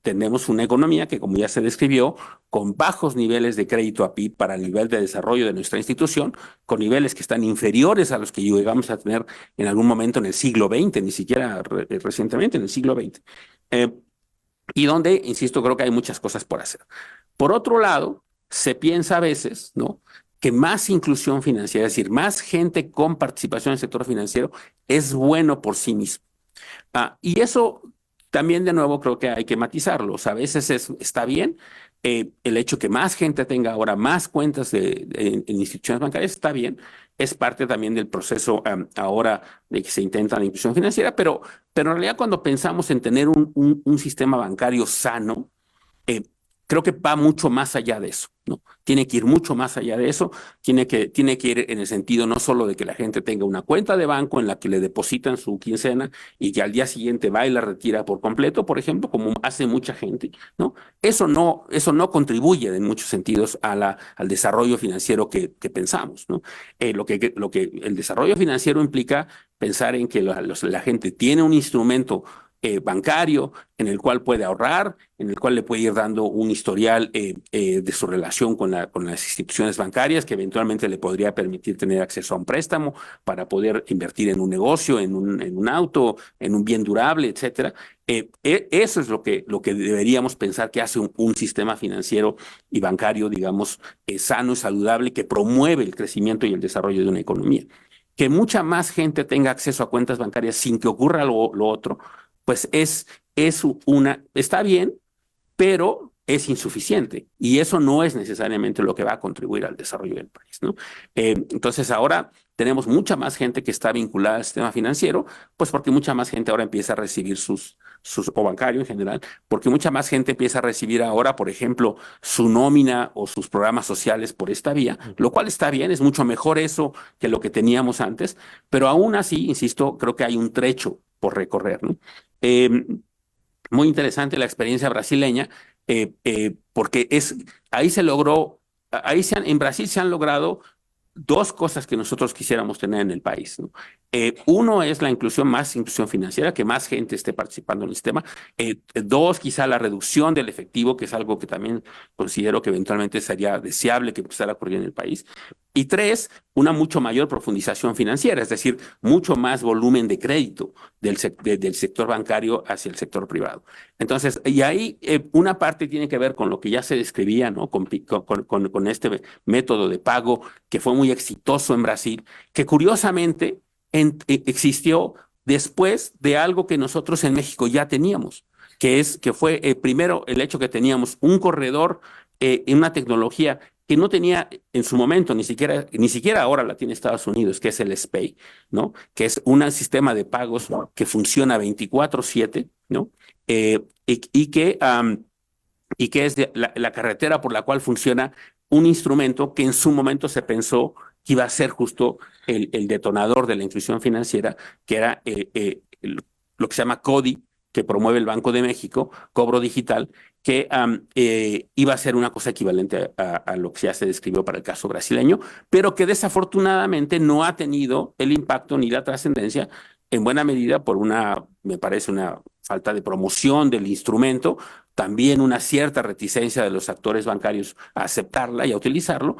Tenemos una economía que, como ya se describió, con bajos niveles de crédito a PIB para el nivel de desarrollo de nuestra institución, con niveles que están inferiores a los que llegamos a tener en algún momento en el siglo XX, ni siquiera recientemente, en el siglo XX. Y donde, insisto, creo que hay muchas cosas por hacer. Por otro lado, se piensa a veces, ¿no?, que más inclusión financiera, es decir, más gente con participación en el sector financiero, es bueno por sí mismo. Y eso también, de nuevo, creo que hay que matizarlo. O sea, a veces está bien. El hecho que más gente tenga ahora más cuentas en instituciones bancarias está bien. Es parte también del proceso ahora de que se intenta la inclusión financiera, pero en realidad cuando pensamos en tener un sistema bancario sano, creo que va mucho más allá de eso, ¿no? Tiene que ir mucho más allá de eso, tiene que ir en el sentido no solo de que la gente tenga una cuenta de banco en la que le depositan su quincena y que al día siguiente va y la retira por completo, por ejemplo, como hace mucha gente, ¿no? Eso no contribuye en muchos sentidos al desarrollo financiero que pensamos, ¿no? Lo que el desarrollo financiero implica pensar en que la gente tiene un instrumento bancario en el cual puede ahorrar, en el cual le puede ir dando un historial de su relación con las instituciones bancarias, que eventualmente le podría permitir tener acceso a un préstamo para poder invertir en un negocio, en un auto, en un bien durable, etcétera. Eso es lo que deberíamos pensar que hace un sistema financiero y bancario, digamos, sano y saludable, que promueve el crecimiento y el desarrollo de una economía. Que mucha más gente tenga acceso a cuentas bancarias sin que ocurra lo otro, pues está bien, pero es insuficiente. Y eso no es necesariamente lo que va a contribuir al desarrollo del país, ¿no? Entonces ahora tenemos mucha más gente que está vinculada al sistema financiero, pues porque mucha más gente ahora empieza a recibir o bancario en general, porque mucha más gente empieza a recibir ahora, por ejemplo, su nómina o sus programas sociales por esta vía, lo cual está bien, es mucho mejor eso que lo que teníamos antes, pero aún así, insisto, creo que hay un trecho por recorrer, ¿no? Muy interesante la experiencia brasileña, porque ahí se logró, en Brasil se han logrado dos cosas que nosotros quisiéramos tener en el país, ¿no? Uno es más inclusión financiera, que más gente esté participando en el sistema. Dos, quizá la reducción del efectivo, que es algo que también considero que eventualmente sería deseable que pudiera ocurrir en el país. Y tres, una mucho mayor profundización financiera, es decir, mucho más volumen de crédito del sector bancario hacia el sector privado. Entonces, y ahí una parte tiene que ver con lo que ya se describía, ¿no?, con este método de pago que fue muy exitoso en Brasil, que curiosamente existió después de algo que nosotros en México ya teníamos, que fue primero el hecho que teníamos un corredor en una tecnología que no tenía en su momento, ni siquiera ahora la tiene Estados Unidos, que es el SPAY, ¿no?, que es un sistema de pagos que funciona 24/7, ¿no? Y que es la carretera por la cual funciona un instrumento que en su momento se pensó que iba a ser justo el detonador de la inclusión financiera, que era lo que se llama CODI, que promueve el Banco de México, cobro digital, que iba a ser una cosa equivalente a lo que ya se describió para el caso brasileño, pero que desafortunadamente no ha tenido el impacto ni la trascendencia, en buena medida me parece una falta de promoción del instrumento, también una cierta reticencia de los actores bancarios a aceptarla y a utilizarlo,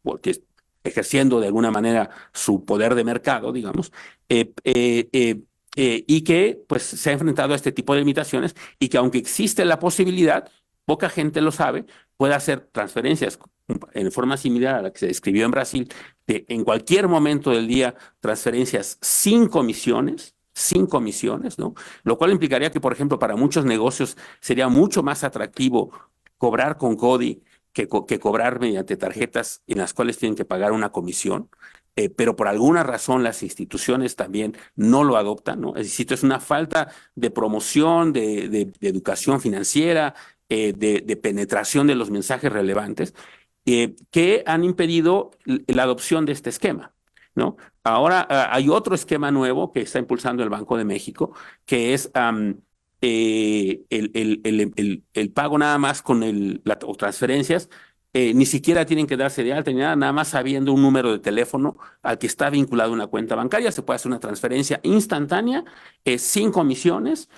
porque ejerciendo de alguna manera su poder de mercado, digamos, y que pues se ha enfrentado a este tipo de limitaciones y que aunque existe la posibilidad, poca gente lo sabe, puede hacer transferencias en forma similar a la que se describió en Brasil, en cualquier momento del día, transferencias sin comisiones, ¿no? Lo cual implicaría que, por ejemplo, para muchos negocios sería mucho más atractivo cobrar con CODI que cobrar mediante tarjetas en las cuales tienen que pagar una comisión. Pero por alguna razón las instituciones también no lo adoptan, ¿no? Es decir, es una falta de promoción, de educación financiera, de penetración de los mensajes relevantes. que han impedido la adopción de este esquema, ¿no? Ahora hay otro esquema nuevo que está impulsando el Banco de México, que es el pago nada más con o transferencias. Ni siquiera tienen que darse de alta ni nada, nada más sabiendo un número de teléfono al que está vinculado una cuenta bancaria, se puede hacer una transferencia instantánea, sin comisiones,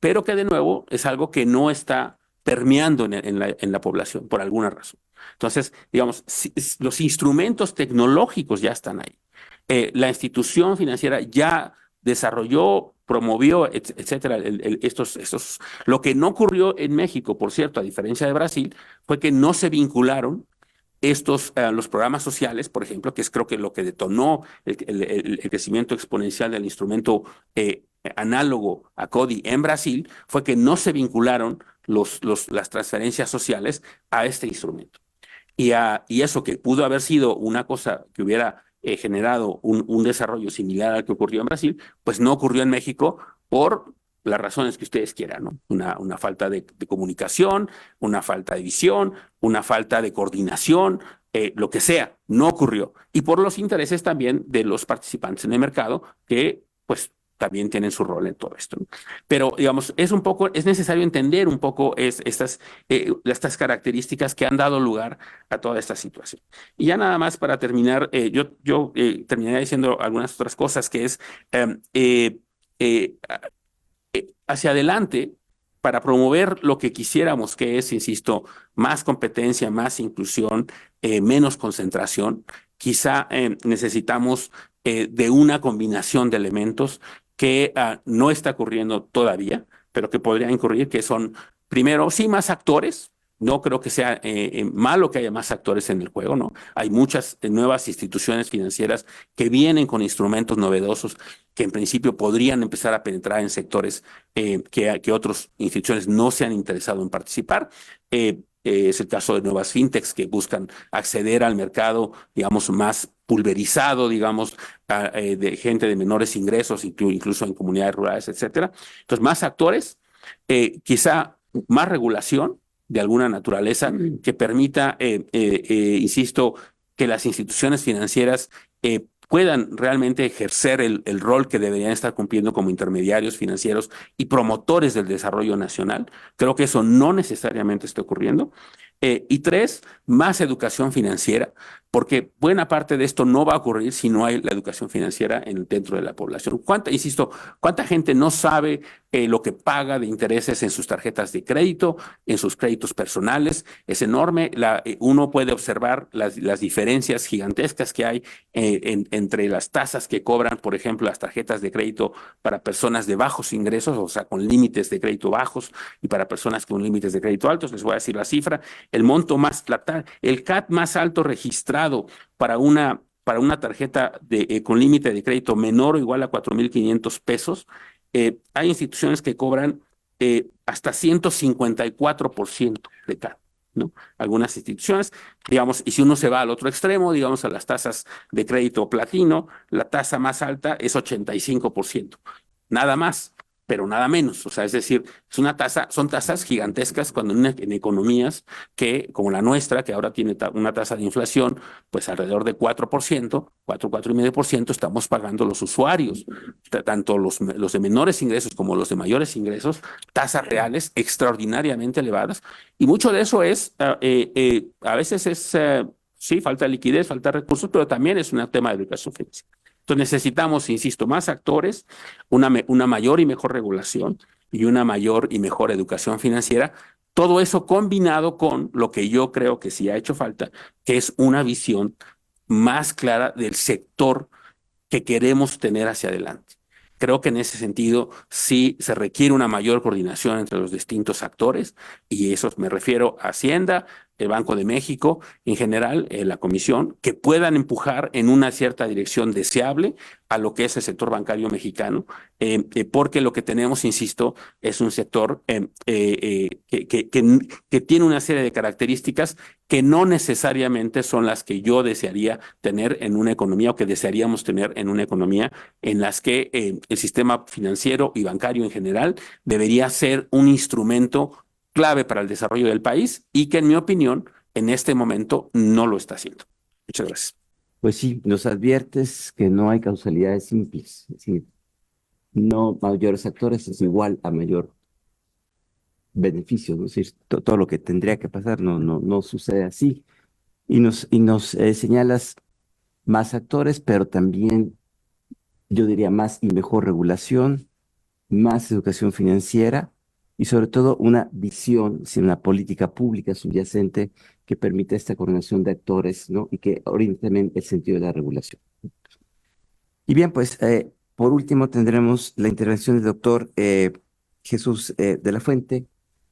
pero que de nuevo es algo que no está permeando en la población por alguna razón. Entonces, digamos, los instrumentos tecnológicos ya están ahí. La institución financiera ya desarrolló, promovió, etcétera, Lo que no ocurrió en México, por cierto, a diferencia de Brasil, fue que no se vincularon los programas sociales, por ejemplo, que es creo que lo que detonó el crecimiento exponencial del instrumento análogo a CODI en Brasil, fue que no se vincularon las transferencias sociales a este instrumento. Y eso que pudo haber sido una cosa que hubiera generado un desarrollo similar al que ocurrió en Brasil, pues no ocurrió en México por las razones que ustedes quieran, ¿no? Una falta de comunicación, una falta de visión, una falta de coordinación, lo que sea, no ocurrió. Y por los intereses también de los participantes en el mercado que, pues, también tienen su rol en todo esto, ¿no? Pero, digamos, es necesario entender un poco estas características que han dado lugar a toda esta situación. Y ya nada más para terminar, yo terminaría diciendo algunas otras cosas, que es hacia adelante, para promover lo que quisiéramos, que es, insisto, más competencia, más inclusión, menos concentración, quizá necesitamos de una combinación de elementos que no está ocurriendo todavía, pero que podrían ocurrir, que son, primero, sí, más actores. No creo que sea malo que haya más actores en el juego, ¿no? Hay muchas nuevas instituciones financieras que vienen con instrumentos novedosos que en principio podrían empezar a penetrar en sectores que otras instituciones no se han interesado en participar. Es el caso de nuevas fintechs que buscan acceder al mercado, digamos, más pulverizado, digamos, de gente de menores ingresos, incluso en comunidades rurales, etcétera. Entonces, más actores, quizá más regulación de alguna naturaleza que permita, insisto, que las instituciones financieras puedan realmente ejercer el rol que deberían estar cumpliendo como intermediarios financieros y promotores del desarrollo nacional. Creo que eso no necesariamente está ocurriendo. Y tres, más educación financiera, porque buena parte de esto no va a ocurrir si no hay la educación financiera dentro de la población. ¿Cuánta gente no sabe lo que paga de intereses en sus tarjetas de crédito, en sus créditos personales? Es enorme. Uno puede observar las diferencias gigantescas que hay entre las tasas que cobran, por ejemplo, las tarjetas de crédito para personas de bajos ingresos, o sea, con límites de crédito bajos, y para personas con límites de crédito altos. Les voy a decir la cifra. El monto el CAT más alto registrado para una tarjeta con límite de crédito menor o igual a 4,500 pesos. Hay instituciones que cobran hasta 154% de CAT, ¿no? Algunas instituciones, digamos, y si uno se va al otro extremo, digamos, a las tasas de crédito platino, la tasa más alta es 85%. Nada más, pero nada menos. O sea, es decir, son tasas gigantescas cuando en economías como la nuestra, que ahora tiene una tasa de inflación, pues alrededor de 4%, 4,5%, estamos pagando los usuarios, tanto los de menores ingresos como los de mayores ingresos, tasas reales extraordinariamente elevadas. Y mucho de eso a veces sí, falta liquidez, falta recursos, pero también es un tema de educación financiera. Entonces necesitamos, insisto, más actores, una mayor y mejor regulación y una mayor y mejor educación financiera. Todo eso combinado con lo que yo creo que sí ha hecho falta, que es una visión más clara del sector que queremos tener hacia adelante. Creo que en ese sentido sí se requiere una mayor coordinación entre los distintos actores, y eso me refiero a Hacienda, el Banco de México, en general, la Comisión, que puedan empujar en una cierta dirección deseable a lo que es el sector bancario mexicano, porque lo que tenemos, insisto, es un sector que tiene una serie de características que no necesariamente son las que yo desearía tener en una economía, o que desearíamos tener en una economía, en las que el sistema financiero y bancario en general debería ser un instrumento clave para el desarrollo del país, y que, en mi opinión, en este momento no lo está haciendo. Muchas gracias. Pues sí, nos adviertes que no hay causalidades simples. Es decir, no mayores actores es igual a mayor beneficio, ¿no? Es decir, todo lo que tendría que pasar no sucede así. Y nos señalas más actores, pero también, yo diría, más y mejor regulación, más educación financiera y sobre todo una visión, sí, una política pública subyacente que permita esta coordinación de actores, ¿no? Y que oriente también el sentido de la regulación. Y bien, pues por último tendremos la intervención del doctor Jesús de la Fuente,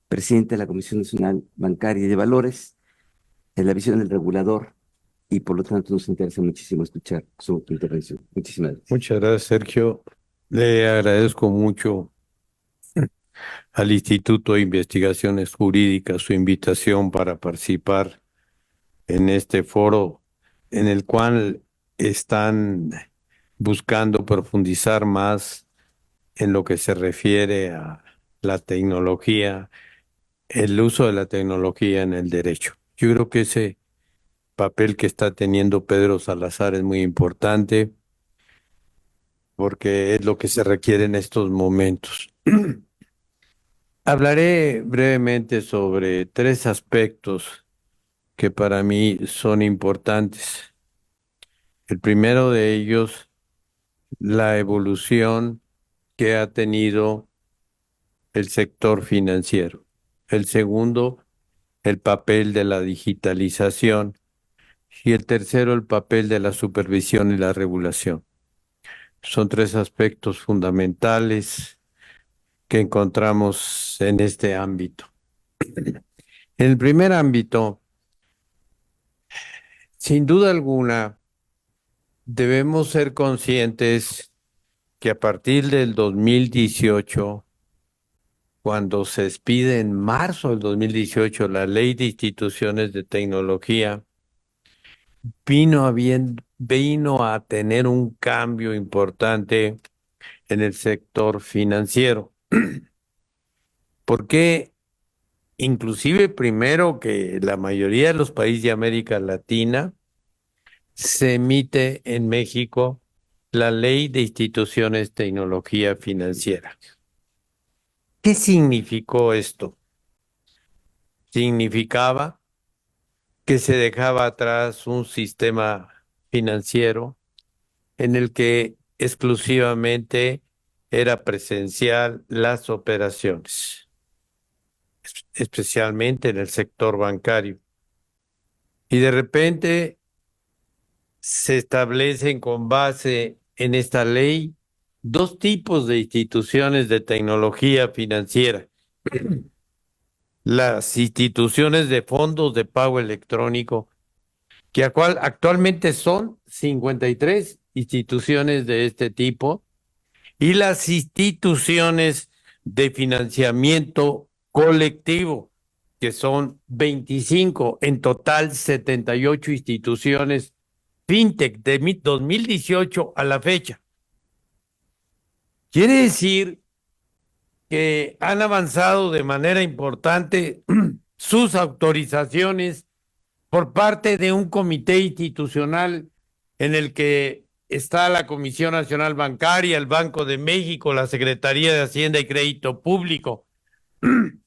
presidente de la Comisión Nacional Bancaria y de Valores, en la visión del regulador, y por lo tanto nos interesa muchísimo escuchar su intervención. Muchísimas gracias. Muchas gracias, Sergio. Le agradezco mucho al Instituto de Investigaciones Jurídicas su invitación para participar en este foro en el cual están buscando profundizar más en lo que se refiere a la tecnología, el uso de la tecnología en el derecho. Yo creo que ese papel que está teniendo Pedro Salazar es muy importante porque es lo que se requiere en estos momentos. Hablaré brevemente sobre tres aspectos que para mí son importantes. El primero de ellos, la evolución que ha tenido el sector financiero. El segundo, el papel de la digitalización. Y el tercero, el papel de la supervisión y la regulación. Son tres aspectos fundamentales que encontramos en este ámbito. En el primer ámbito, sin duda alguna, debemos ser conscientes que a partir del 2018, cuando se expide en marzo del 2018 la Ley de Instituciones de Tecnología, vino a tener un cambio importante en el sector financiero. ¿Por qué? Inclusive primero que la mayoría de los países de América Latina se emite en México la Ley de Instituciones de Tecnología Financiera. ¿Qué significó esto? Significaba que se dejaba atrás un sistema financiero en el que exclusivamente era presencial las operaciones, especialmente en el sector bancario. Y de repente se establecen con base en esta ley dos tipos de instituciones de tecnología financiera. Las instituciones de fondos de pago electrónico, que actualmente son 53 instituciones de este tipo, y las instituciones de financiamiento colectivo, que son 25, en total 78 instituciones fintech de 2018 a la fecha. Quiere decir que han avanzado de manera importante sus autorizaciones por parte de un comité institucional en el que está la Comisión Nacional Bancaria, el Banco de México, la Secretaría de Hacienda y Crédito Público, en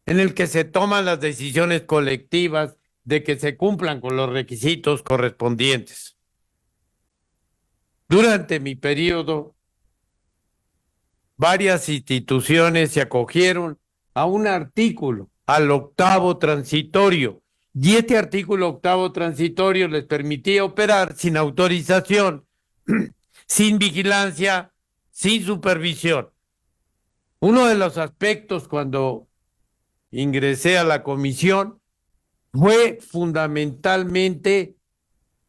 el que se toman las decisiones colectivas de que se cumplan con los requisitos correspondientes. Durante mi periodo, varias instituciones se acogieron a un artículo, al 8º transitorio, y este artículo 8º transitorio les permitía operar sin autorización, sin vigilancia, sin supervisión. Uno de los aspectos cuando ingresé a la comisión fue fundamentalmente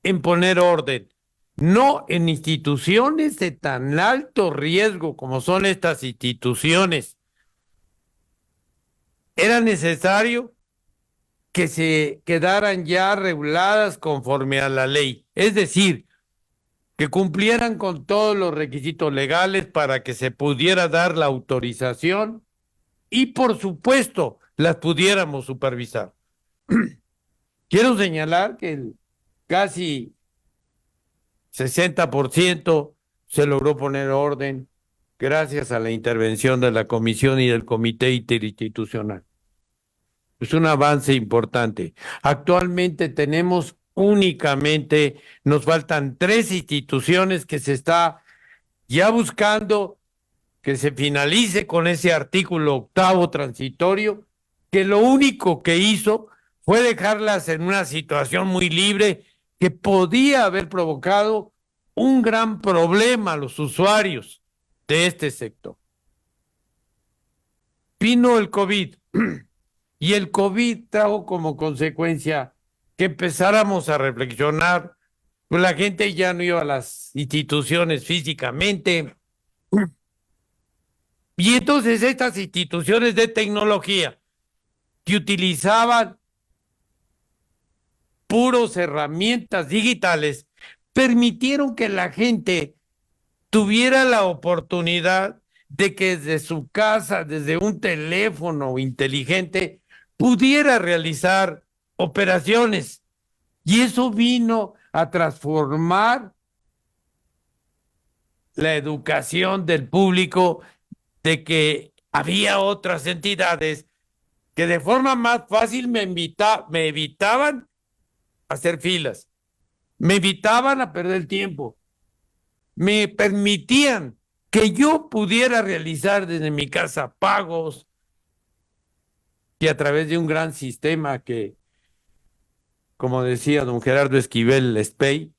en poner orden, no en instituciones de tan alto riesgo como son estas instituciones. Era necesario que se quedaran ya reguladas conforme a la ley, es decir, que cumplieran con todos los requisitos legales para que se pudiera dar la autorización y, por supuesto, las pudiéramos supervisar. Quiero señalar que el casi 60% se logró poner orden gracias a la intervención de la comisión y del comité interinstitucional. Es un avance importante. Actualmente tenemos únicamente, nos faltan 3 instituciones que se está ya buscando que se finalice con ese artículo 8º transitorio, que lo único que hizo fue dejarlas en una situación muy libre que podía haber provocado un gran problema a los usuarios de este sector. Vino el COVID y el COVID trajo como consecuencia que empezáramos a reflexionar, pues la gente ya no iba a las instituciones físicamente, y entonces estas instituciones de tecnología que utilizaban puros herramientas digitales permitieron que la gente tuviera la oportunidad de que desde su casa, desde un teléfono inteligente, pudiera realizar operaciones. Y eso vino a transformar la educación del público, de que había otras entidades que de forma más fácil me evitaban hacer filas, me evitaban a perder el tiempo, me permitían que yo pudiera realizar desde mi casa pagos y a través de un gran sistema que, como decía don Gerardo Esquivel, el SPEI,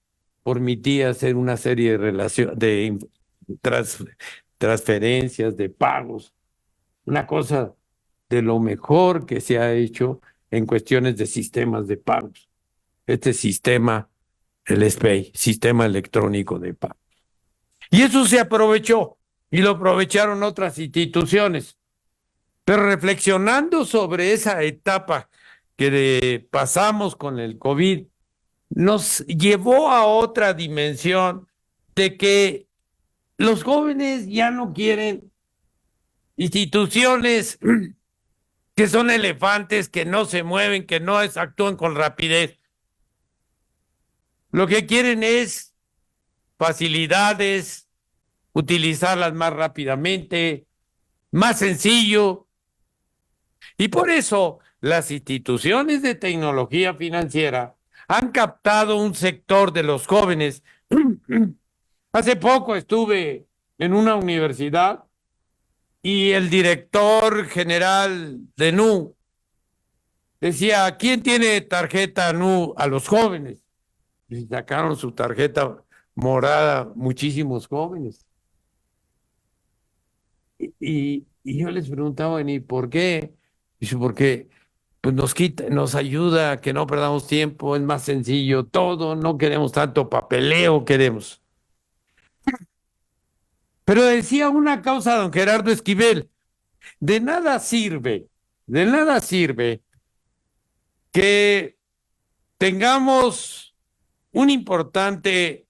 permitía hacer una serie de transferencias, de pagos, una cosa de lo mejor que se ha hecho en cuestiones de sistemas de pagos. Este sistema, el SPEI, Sistema Electrónico de Pago. Y eso se aprovechó y lo aprovecharon otras instituciones. Pero reflexionando sobre esa etapa que pasamos con el COVID, nos llevó a otra dimensión de que los jóvenes ya no quieren instituciones que son elefantes, que no se mueven, que no actúan con rapidez. Lo que quieren es facilidades, utilizarlas más rápidamente, más sencillo. Y por eso las instituciones de tecnología financiera han captado un sector de los jóvenes. Hace poco estuve en una universidad y el director general de NU decía, ¿quién tiene tarjeta NU a los jóvenes? Y sacaron su tarjeta morada muchísimos jóvenes. Y yo les preguntaba, ¿y por qué? Dice, porque pues nos ayuda a que no perdamos tiempo, es más sencillo todo, no queremos tanto papeleo, queremos. Pero decía una causa don Gerardo Esquivel, de nada sirve que tengamos un importante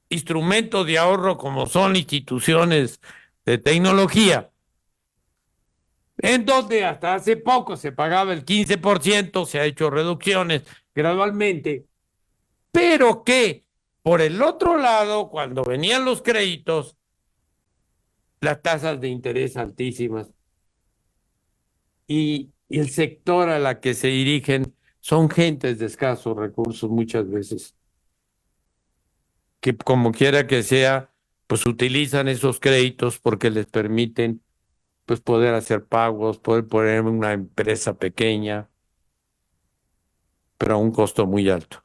instrumento de ahorro como son instituciones de tecnología, en donde hasta hace poco se pagaba el 15%, se ha hecho reducciones gradualmente, pero que por el otro lado, cuando venían los créditos, las tasas de interés altísimas y el sector a la que se dirigen son gentes de escasos recursos muchas veces, que como quiera que sea, pues utilizan esos créditos porque les permiten pues poder hacer pagos, poder poner una empresa pequeña, pero a un costo muy alto.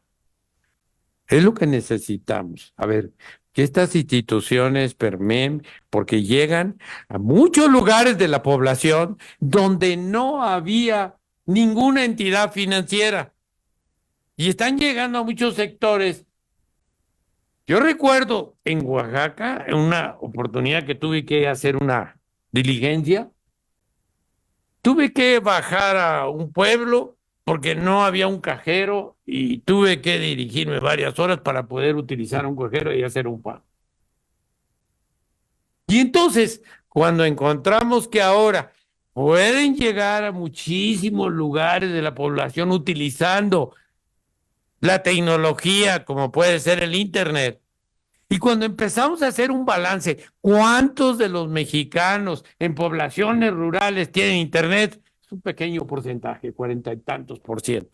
Es lo que necesitamos. A ver, que estas instituciones permeen, porque llegan a muchos lugares de la población donde no había ninguna entidad financiera y están llegando a muchos sectores. Yo recuerdo en Oaxaca, en una oportunidad que tuve que hacer una diligencia, tuve que bajar a un pueblo porque no había un cajero y tuve que dirigirme varias horas para poder utilizar un cajero y hacer un pago. Y entonces, cuando encontramos que ahora pueden llegar a muchísimos lugares de la población utilizando la tecnología, como puede ser el Internet. Y cuando empezamos a hacer un balance, ¿cuántos de los mexicanos en poblaciones rurales tienen Internet? Es un pequeño porcentaje, 40 y tantos %.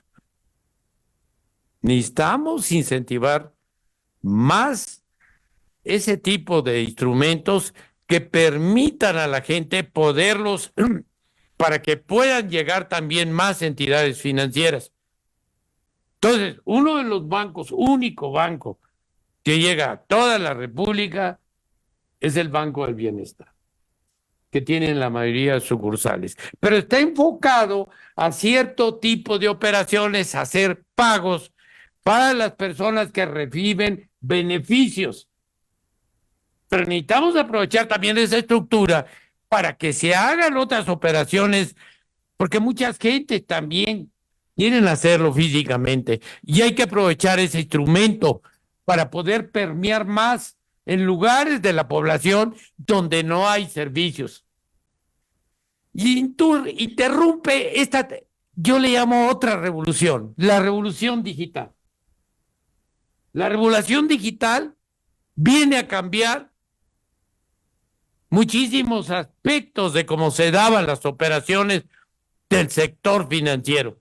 Necesitamos incentivar más ese tipo de instrumentos que permitan a la gente poderlos, para que puedan llegar también más entidades financieras. Entonces, uno de los bancos, único banco que llega a toda la República, es el Banco del Bienestar, que tienen la mayoría de sucursales, pero está enfocado a cierto tipo de operaciones, a hacer pagos para las personas que reciben beneficios. Pero necesitamos aprovechar también esa estructura para que se hagan otras operaciones, porque muchas gentes también quieren hacerlo físicamente y hay que aprovechar ese instrumento para poder permear más en lugares de la población donde no hay servicios. Y interrumpe esta, yo le llamo otra revolución, la revolución digital. La revolución digital viene a cambiar muchísimos aspectos de cómo se daban las operaciones del sector financiero.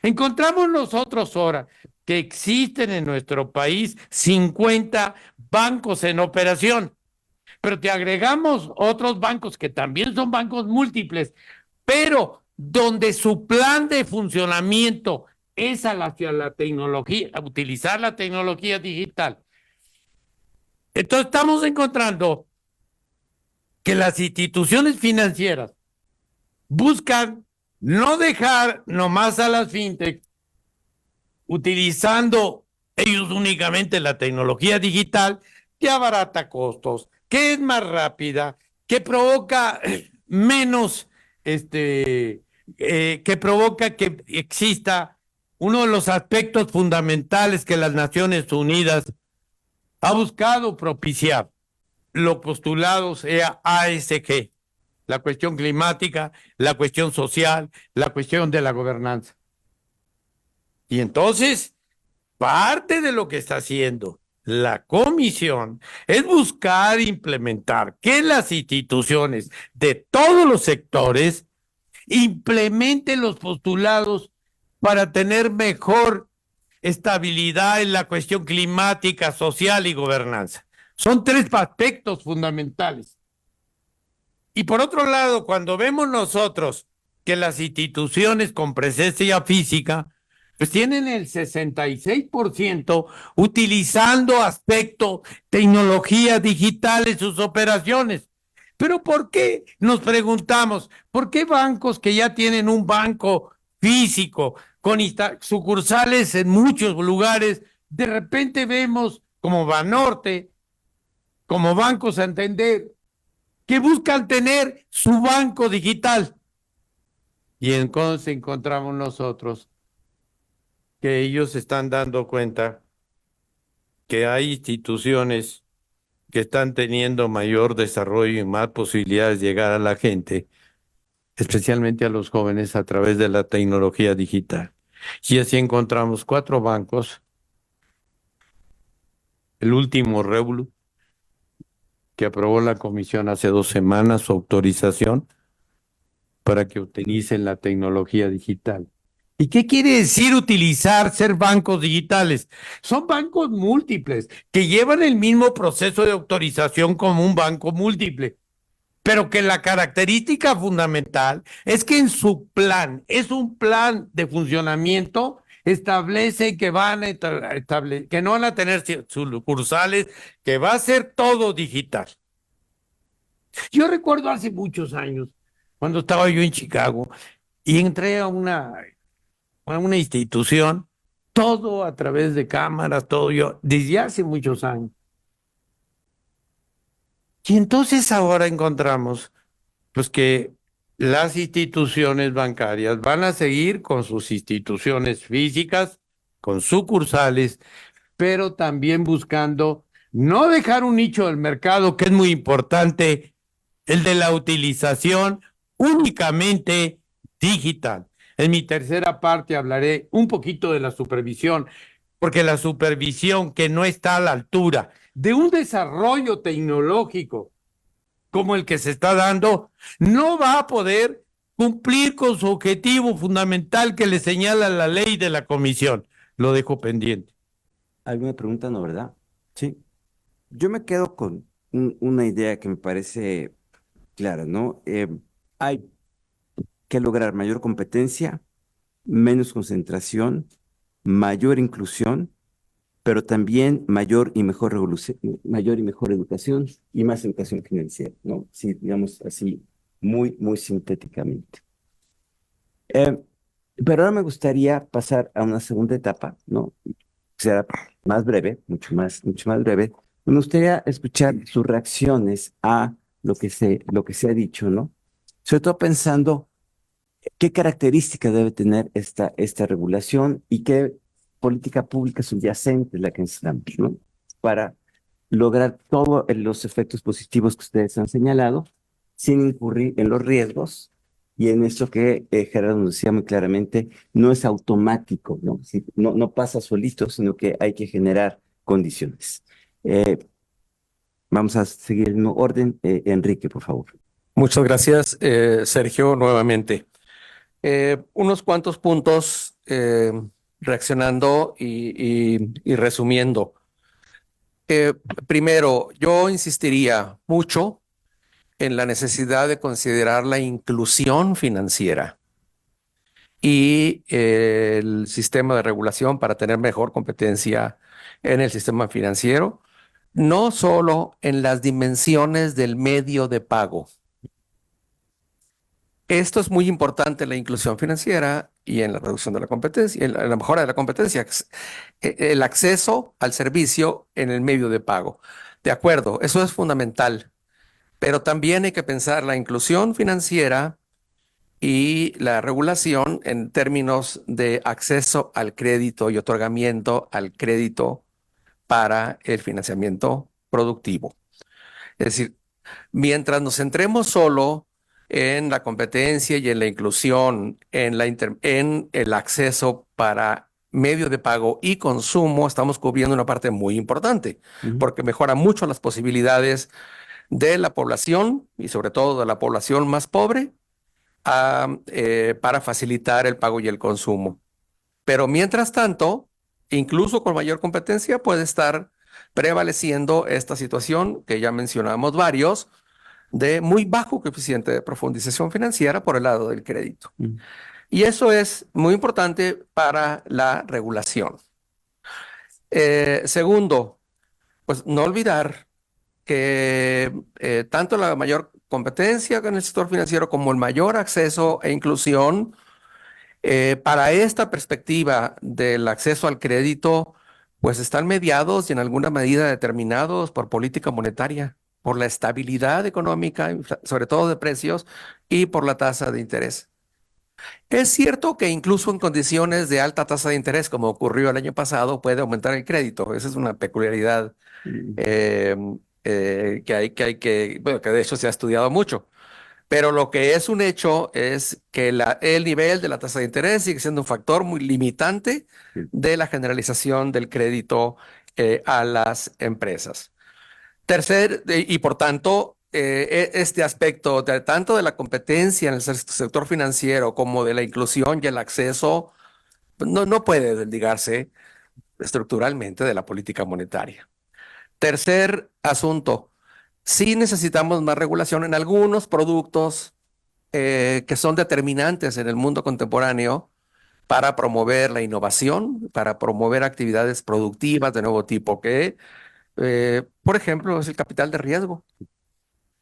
Encontramos nosotros ahora que existen en nuestro país 50 bancos en operación, pero te agregamos otros bancos que también son bancos múltiples, pero donde su plan de funcionamiento es hacia la tecnología, a utilizar la tecnología digital. Entonces estamos encontrando que las instituciones financieras buscan no dejar nomás a las fintech utilizando ellos únicamente la tecnología digital, que abarata costos, que es más rápida, que provoca menos, que provoca que exista uno de los aspectos fundamentales que las Naciones Unidas ha buscado propiciar, lo postulado sea ASG, la cuestión climática, la cuestión social, la cuestión de la gobernanza. Y entonces, parte de lo que está haciendo la comisión es buscar implementar que las instituciones de todos los sectores implementen los postulados para tener mejor estabilidad en la cuestión climática, social y gobernanza. Son tres aspectos fundamentales. Y por otro lado, cuando vemos nosotros que las instituciones con presencia física pues tienen el 66% utilizando aspecto tecnología digital en sus operaciones. Pero ¿por qué? Nos preguntamos, ¿por qué bancos que ya tienen un banco físico con sucursales en muchos lugares, de repente vemos como Banorte, como Banco Santander, que buscan tener su banco digital? Y entonces encontramos nosotros que ellos están dando cuenta que hay instituciones que están teniendo mayor desarrollo y más posibilidades de llegar a la gente, especialmente a los jóvenes, a través de la tecnología digital. Y así encontramos 4 bancos. El último, Revolut, que aprobó la comisión hace 2 semanas su autorización para que utilicen la tecnología digital. ¿Y qué quiere decir ser bancos digitales? Son bancos múltiples que llevan el mismo proceso de autorización como un banco múltiple, pero que la característica fundamental es que en su plan, es un plan de funcionamiento, establece que que no van a tener sucursales, que va a ser todo digital. Yo recuerdo hace muchos años, cuando estaba yo en Chicago, y entré a una institución, todo a través de cámaras, todo yo, desde hace muchos años. Y entonces ahora encontramos pues que las instituciones bancarias van a seguir con sus instituciones físicas, con sucursales, pero también buscando no dejar un nicho del mercado que es muy importante, el de la utilización únicamente digital. En mi tercera parte hablaré un poquito de la supervisión, porque la supervisión que no está a la altura de un desarrollo tecnológico como el que se está dando, no va a poder cumplir con su objetivo fundamental que le señala la ley de la comisión. Lo dejo pendiente. ¿Alguna pregunta? No, ¿verdad? Sí. Yo me quedo con una idea que me parece clara, ¿no? Hay que lograr mayor competencia, menos concentración, mayor inclusión, pero también mayor y mejor educación y más educación financiera, ¿no? Sí, digamos así, muy sintéticamente. Eh, pero ahora me gustaría pasar a una segunda etapa, ¿no? Será más breve, mucho más breve. Me gustaría escuchar sus reacciones a lo que se ha dicho, ¿no? Sobre todo pensando qué características debe tener esta regulación y qué política pública subyacente es la que necesitamos, ¿no? Para lograr todos los efectos positivos que ustedes han señalado, sin incurrir en los riesgos y en eso que Gerardo nos decía muy claramente, no es automático, ¿no? No pasa solito, sino que hay que generar condiciones. Eh, Vamos a seguir el mismo orden. Enrique, por favor. Muchas gracias, Sergio, nuevamente. Unos cuantos puntos reaccionando y resumiendo. Primero, yo insistiría mucho en la necesidad de considerar la inclusión financiera y el sistema de regulación para tener mejor competencia en el sistema financiero, no solo en las dimensiones del medio de pago. Esto es muy importante en la inclusión financiera y en la reducción de la competencia, en la mejora de la competencia, el acceso al servicio en el medio de pago. De acuerdo, eso es fundamental, pero también hay que pensar la inclusión financiera y la regulación en términos de acceso al crédito y otorgamiento al crédito para el financiamiento productivo. Es decir, mientras nos centremos solo en la competencia y en la inclusión, en el acceso para medio de pago y consumo, estamos cubriendo una parte muy importante, porque mejora mucho las posibilidades de la población y sobre todo de la población más pobre para facilitar el pago y el consumo. Pero mientras tanto, incluso con mayor competencia, puede estar prevaleciendo esta situación que ya mencionamos varios, de muy bajo coeficiente de profundización financiera por el lado del crédito. Y eso es muy importante para la regulación. Segundo, pues no olvidar que tanto la mayor competencia en el sector financiero como el mayor acceso e inclusión para esta perspectiva del acceso al crédito, pues están mediados y en alguna medida determinados por política monetaria, por la estabilidad económica, sobre todo de precios, y por la tasa de interés. Es cierto que incluso en condiciones de alta tasa de interés, como ocurrió el año pasado, puede aumentar el crédito. Esa es una peculiaridad bueno, que de hecho se ha estudiado mucho. Pero lo que es un hecho es que el nivel de la tasa de interés sigue siendo un factor muy limitante de la generalización del crédito a las empresas. Y por tanto, este aspecto tanto de la competencia en el sector financiero como de la inclusión y el acceso no puede desligarse estructuralmente de la política monetaria. Tercer asunto, sí necesitamos más regulación en algunos productos que son determinantes en el mundo contemporáneo para promover la innovación, para promover actividades productivas de nuevo tipo, que, por ejemplo, es el capital de riesgo.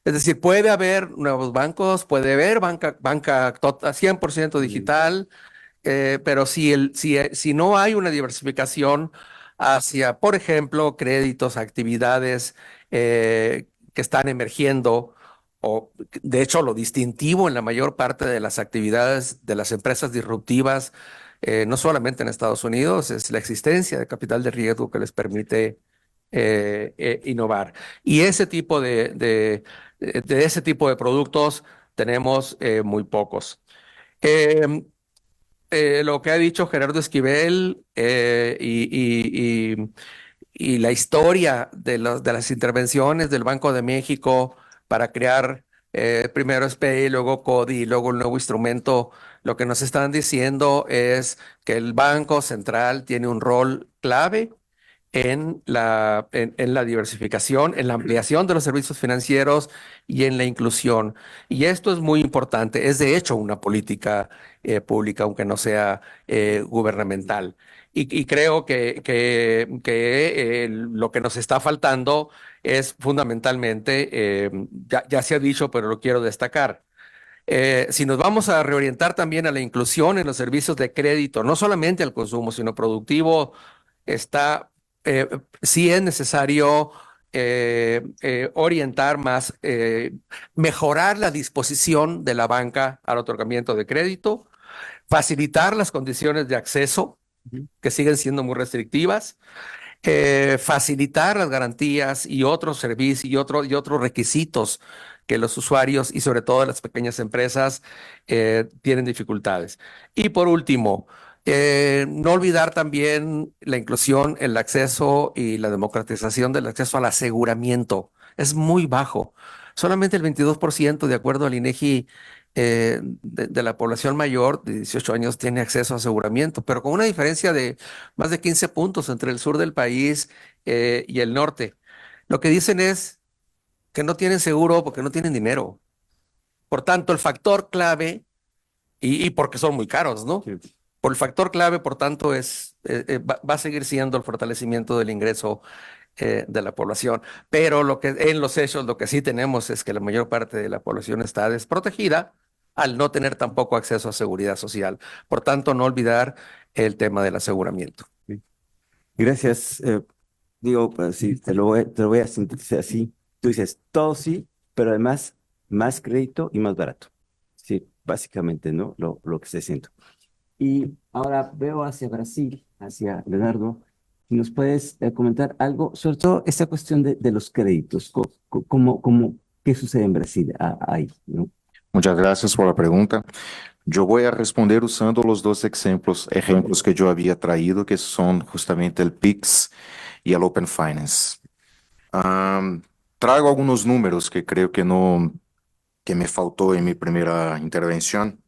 Es decir, puede haber nuevos bancos, puede haber banca 100% digital, pero si no hay una diversificación hacia, por ejemplo, créditos, actividades que están emergiendo, o de hecho lo distintivo en la mayor parte de las actividades de las empresas disruptivas, no solamente en Estados Unidos, es la existencia de capital de riesgo que les permite innovar. Y ese tipo de ese tipo de productos tenemos muy pocos. Em, lo que ha dicho Gerardo Esquivel y la historia de las intervenciones del Banco de México para crear primero SPEI, luego CODI y luego el nuevo instrumento, lo que nos están diciendo es que el Banco Central tiene un rol clave en la diversificación, en la ampliación de los servicios financieros y en la inclusión. Y esto es muy importante. Es de hecho una política pública, aunque no sea gubernamental. Y creo que lo que nos está faltando es fundamentalmente, ya se ha dicho, pero lo quiero destacar. Si nos vamos a reorientar también a la inclusión en los servicios de crédito, no solamente al consumo, sino productivo, está, sí es necesario orientar más, mejorar la disposición de la banca al otorgamiento de crédito, facilitar las condiciones de acceso, que siguen siendo muy restrictivas, facilitar las garantías y otros servicios y otros requisitos que los usuarios y sobre todo las pequeñas empresas tienen dificultades. Y por último, no olvidar también la inclusión, el acceso y la democratización del acceso al aseguramiento. Es muy bajo. Solamente el 22%, de acuerdo al INEGI, de la población mayor de 18 años tiene acceso a aseguramiento, pero con una diferencia de más de 15 puntos entre el sur del país y el norte. Lo que dicen es que no tienen seguro porque no tienen dinero. Por tanto, el factor clave, y porque son muy caros, ¿no? Sí. Por el factor clave, por tanto, va a seguir siendo el fortalecimiento del ingreso de la población. Pero en los hechos lo que sí tenemos es que la mayor parte de la población está desprotegida al no tener tampoco acceso a seguridad social. Por tanto, no olvidar el tema del aseguramiento. Gracias. Digo, pues, sí, te lo voy a sintetizar así. Tú dices, todo sí, pero además más crédito y más barato. Sí, básicamente, ¿no? Lo que estoy diciendo. Y ahora veo hacia Brasil, hacia Leonardo. ¿Nos puedes comentar algo, sobre todo esta cuestión de los créditos? ¿Qué sucede en Brasil ahí, ¿no? Muchas gracias por la pregunta. Yo voy a responder usando los dos ejemplos que yo había traído, que son justamente el PIX y el Open Finance. Traigo algunos números que creo que me faltó en mi primera intervención.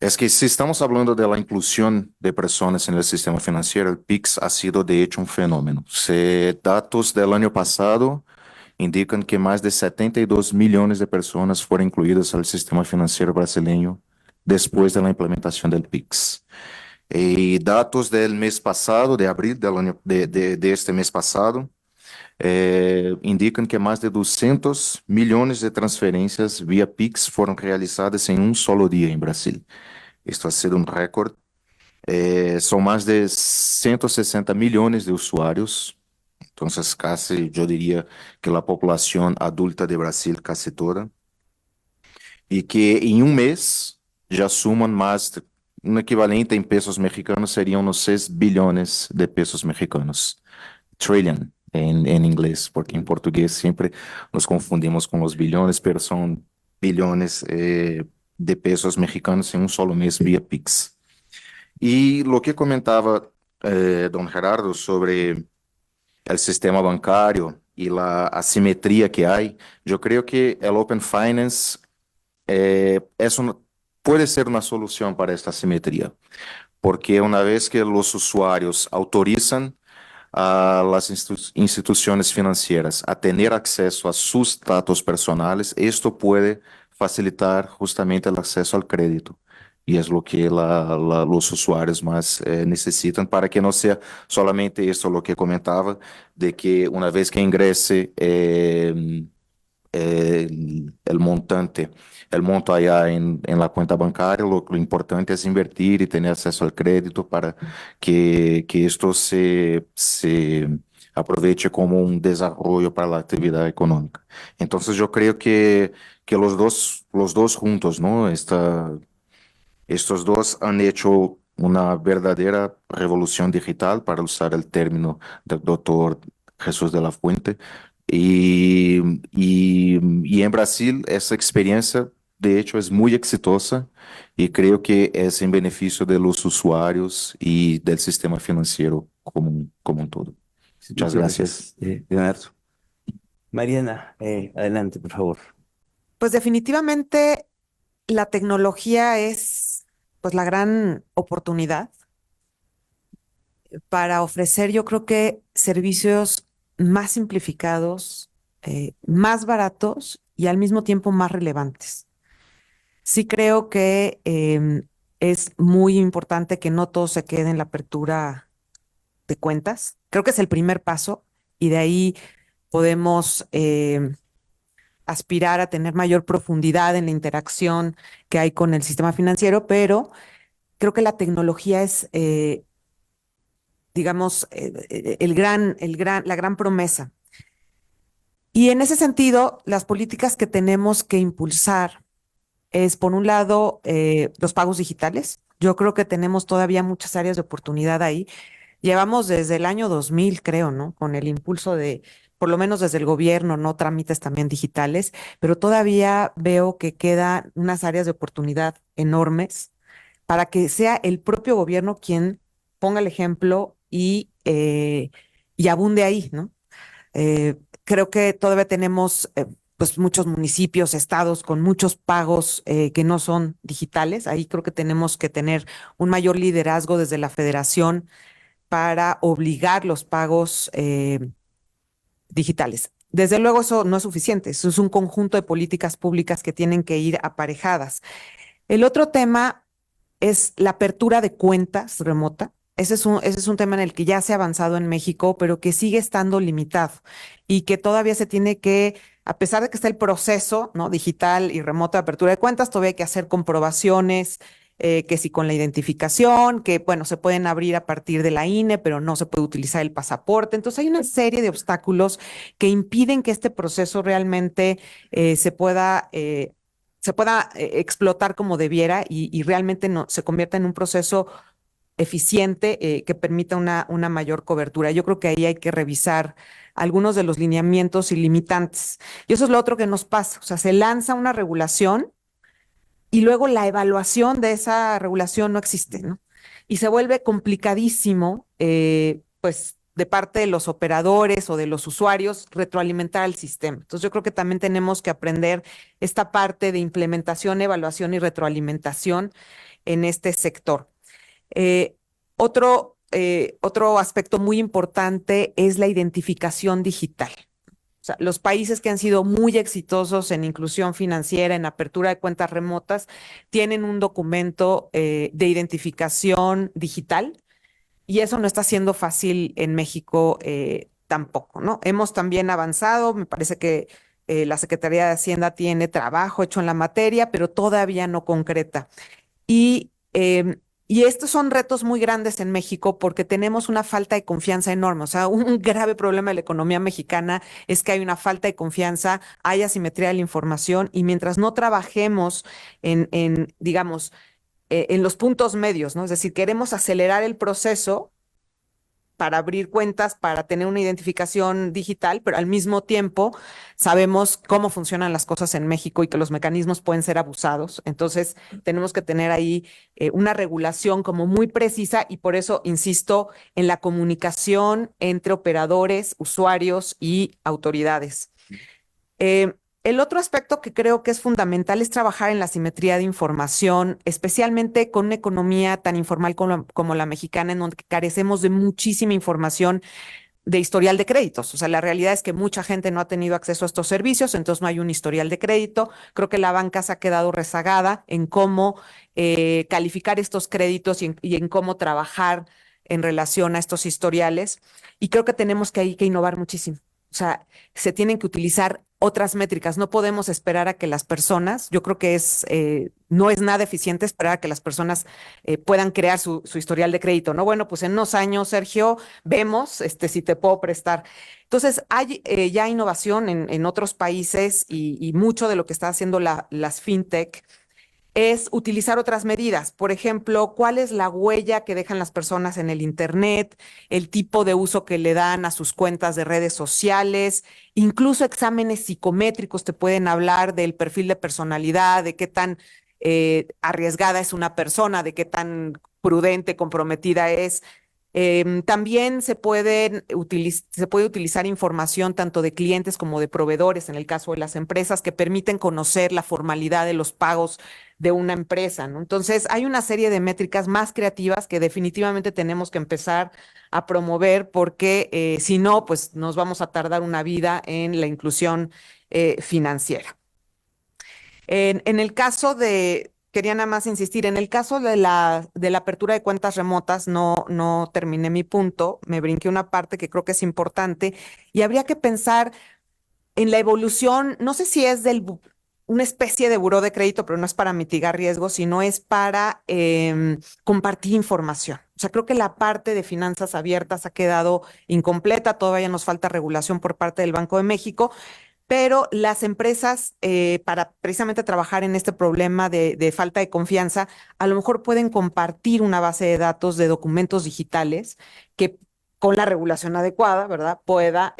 Es que si estamos hablando de la inclusión de personas en el sistema financiero, el PIX ha sido de hecho un fenómeno. Datos del año pasado indican que más de 72 millones de personas fueron incluidas al sistema financiero brasileño después de la implementación del PIX. Y datos del mes pasado, de abril de este mes pasado, indican que más de 200 millones de transferencias vía PIX fueron realizadas en un solo día en Brasil. Esto ha sido un récord. Son más de 160 millones de usuarios. Entonces, casi yo diría que la población adulta de Brasil, casi toda. Y que en un mes ya suman un equivalente en pesos mexicanos serían unos 6 billones de pesos mexicanos. Trillion en inglés, porque en portugués siempre nos confundimos con los billones, pero son billones de pesos mexicanos en un solo mes vía PIX. Y lo que comentaba don Gerardo sobre el sistema bancario y la asimetría que hay, yo creo que el Open Finance puede ser una solución para esta asimetría, porque una vez que los usuarios autorizan a las instituciones financieras a tener acceso a sus datos personales, esto puede facilitar justamente el acceso al crédito. Y es lo que los usuarios más necesitan para que no sea solamente esto lo que comentaba, de que una vez que ingrese el montante, el monto allá en la cuenta bancaria, lo importante es invertir y tener acceso al crédito para que esto se aproveche como un desarrollo para la actividad económica. Entonces yo creo que los dos juntos, ¿no? Estos dos han hecho una verdadera revolución digital, para usar el término del doctor Jesús de la Fuente. Y en Brasil esa experiencia de hecho es muy exitosa y creo que es en beneficio de los usuarios y del sistema financiero como un todo. Muchas gracias. Leonardo. Mariana, adelante, por favor. Pues definitivamente la tecnología es pues la gran oportunidad para ofrecer, yo creo que servicios más simplificados, más baratos y al mismo tiempo más relevantes. Sí creo que es muy importante que no todo se quede en la apertura de cuentas. Creo que es el primer paso y de ahí podemos aspirar a tener mayor profundidad en la interacción que hay con el sistema financiero, pero creo que la tecnología es, digamos, la gran promesa. Y en ese sentido, las políticas que tenemos que impulsar es, por un lado, los pagos digitales. Yo creo que tenemos todavía muchas áreas de oportunidad ahí. Llevamos desde el año 2000, creo, ¿no? Con el impulso de, por lo menos desde el gobierno, ¿no? Trámites también digitales, pero todavía veo que quedan unas áreas de oportunidad enormes para que sea el propio gobierno quien ponga el ejemplo y abunde ahí, ¿no? Creo que todavía tenemos pues muchos municipios, estados con muchos pagos que no son digitales. Ahí creo que tenemos que tener un mayor liderazgo desde la federación para obligar los pagos digitales. Desde luego eso no es suficiente, eso es un conjunto de políticas públicas que tienen que ir aparejadas. El otro tema es la apertura de cuentas remota. Ese es un tema en el que ya se ha avanzado en México, pero que sigue estando limitado y que todavía se tiene que, a pesar de que está el proceso, ¿no? Digital y remota de apertura de cuentas, todavía hay que hacer comprobaciones, que si con la identificación, que bueno, se pueden abrir a partir de la INE, pero no se puede utilizar el pasaporte. Entonces hay una serie de obstáculos que impiden que este proceso realmente se pueda explotar como debiera y realmente no, se convierta en un proceso eficiente que permita una mayor cobertura. Yo creo que ahí hay que revisar algunos de los lineamientos y limitantes. Y eso es lo otro que nos pasa. O sea, se lanza una regulación y luego la evaluación de esa regulación no existe, ¿no? Y se vuelve complicadísimo, pues, de parte de los operadores o de los usuarios, retroalimentar el sistema. Entonces, yo creo que también tenemos que aprender esta parte de implementación, evaluación y retroalimentación en este sector. Eh, otro aspecto muy importante es la identificación digital. O sea, los países que han sido muy exitosos en inclusión financiera, en apertura de cuentas remotas, tienen un documento de identificación digital y eso no está siendo fácil en México tampoco, ¿no? Hemos también avanzado, me parece que la Secretaría de Hacienda tiene trabajo hecho en la materia, pero todavía no concreta. Y, y estos son retos muy grandes en México porque tenemos una falta de confianza enorme. O sea, un grave problema de la economía mexicana es que hay una falta de confianza, hay asimetría de la información y mientras no trabajemos digamos, en los puntos medios, ¿no? Es decir, queremos acelerar el proceso para abrir cuentas, para tener una identificación digital, pero al mismo tiempo sabemos cómo funcionan las cosas en México y que los mecanismos pueden ser abusados. Entonces, tenemos que tener ahí una regulación como muy precisa y por eso insisto en la comunicación entre operadores, usuarios y autoridades. El otro aspecto que creo que es fundamental es trabajar en la simetría de información, especialmente con una economía tan informal como la mexicana, en donde carecemos de muchísima información de historial de créditos. O sea, la realidad es que mucha gente no ha tenido acceso a estos servicios, entonces no hay un historial de crédito. Creo que la banca se ha quedado rezagada en cómo calificar estos créditos y en cómo trabajar en relación a estos historiales. Y creo que tenemos que innovar muchísimo. O sea, se tienen que utilizar otras métricas. No podemos esperar a que las personas, yo creo que no es nada eficiente esperar a que las personas puedan crear su historial de crédito, ¿no? Bueno, pues en unos años, Sergio, vemos si te puedo prestar. Entonces, hay ya innovación en otros países y mucho de lo que está haciendo las fintech es utilizar otras medidas. Por ejemplo, cuál es la huella que dejan las personas en el Internet, el tipo de uso que le dan a sus cuentas de redes sociales, incluso exámenes psicométricos te pueden hablar del perfil de personalidad, de qué tan arriesgada es una persona, de qué tan prudente, comprometida es. También se puede utilizar información tanto de clientes como de proveedores, en el caso de las empresas, que permiten conocer la formalidad de los pagos de una empresa, ¿no? Entonces, hay una serie de métricas más creativas que definitivamente tenemos que empezar a promover porque si no, pues nos vamos a tardar una vida en la inclusión financiera. En el caso de, quería nada más insistir, en el caso de la apertura de cuentas remotas, no terminé mi punto, me brinqué una parte que creo que es importante y habría que pensar en la evolución, no sé si es una especie de buró de crédito, pero no es para mitigar riesgos, sino es para compartir información. O sea, creo que la parte de finanzas abiertas ha quedado incompleta, todavía nos falta regulación por parte del Banco de México, pero las empresas, para precisamente trabajar en este problema de falta de confianza, a lo mejor pueden compartir una base de datos de documentos digitales que con la regulación adecuada, ¿verdad? Pueda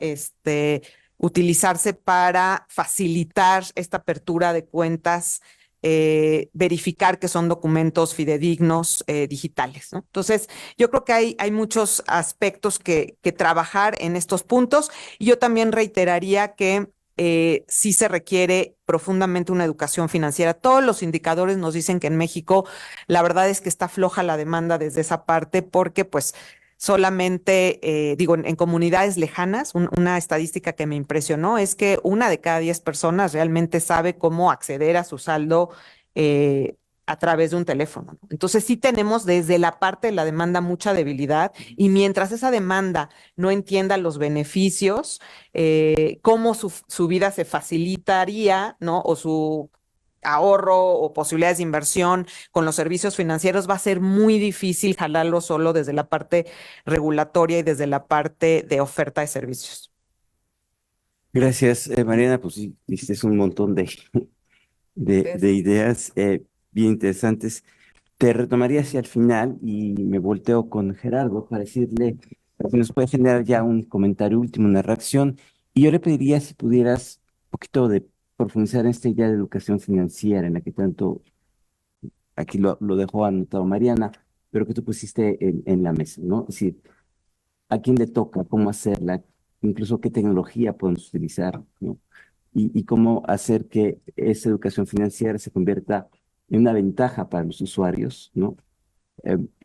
utilizarse para facilitar esta apertura de cuentas, verificar que son documentos fidedignos digitales, ¿no? Entonces, yo creo que hay muchos aspectos que trabajar en estos puntos y yo también reiteraría que sí se requiere profundamente una educación financiera. Todos los indicadores nos dicen que en México la verdad es que está floja la demanda desde esa parte porque pues solamente, digo, en comunidades lejanas, una estadística que me impresionó es que 1 de cada 10 personas realmente sabe cómo acceder a su saldo eh, a través de un teléfono, ¿no? Entonces sí tenemos desde la parte de la demanda mucha debilidad y mientras esa demanda no entienda los beneficios, cómo su vida se facilitaría, ¿no? O su ahorro o posibilidades de inversión con los servicios financieros, va a ser muy difícil jalarlo solo desde la parte regulatoria y desde la parte de oferta de servicios. Gracias, Mariana. Pues sí, diste un montón de ideas bien interesantes. Te retomaría hacia el final y me volteo con Gerardo para decirle si nos puede generar ya un comentario último, una reacción. Y yo le pediría si pudieras un poquito de profundizar en esta idea de educación financiera en la que tanto, aquí lo dejó anotado Mariana, pero que tú pusiste en la mesa, ¿no? Es decir, ¿a quién le toca? ¿Cómo hacerla? Incluso qué tecnología podemos utilizar, ¿no? Y cómo hacer que esa educación financiera se convierta en una ventaja para los usuarios, ¿no?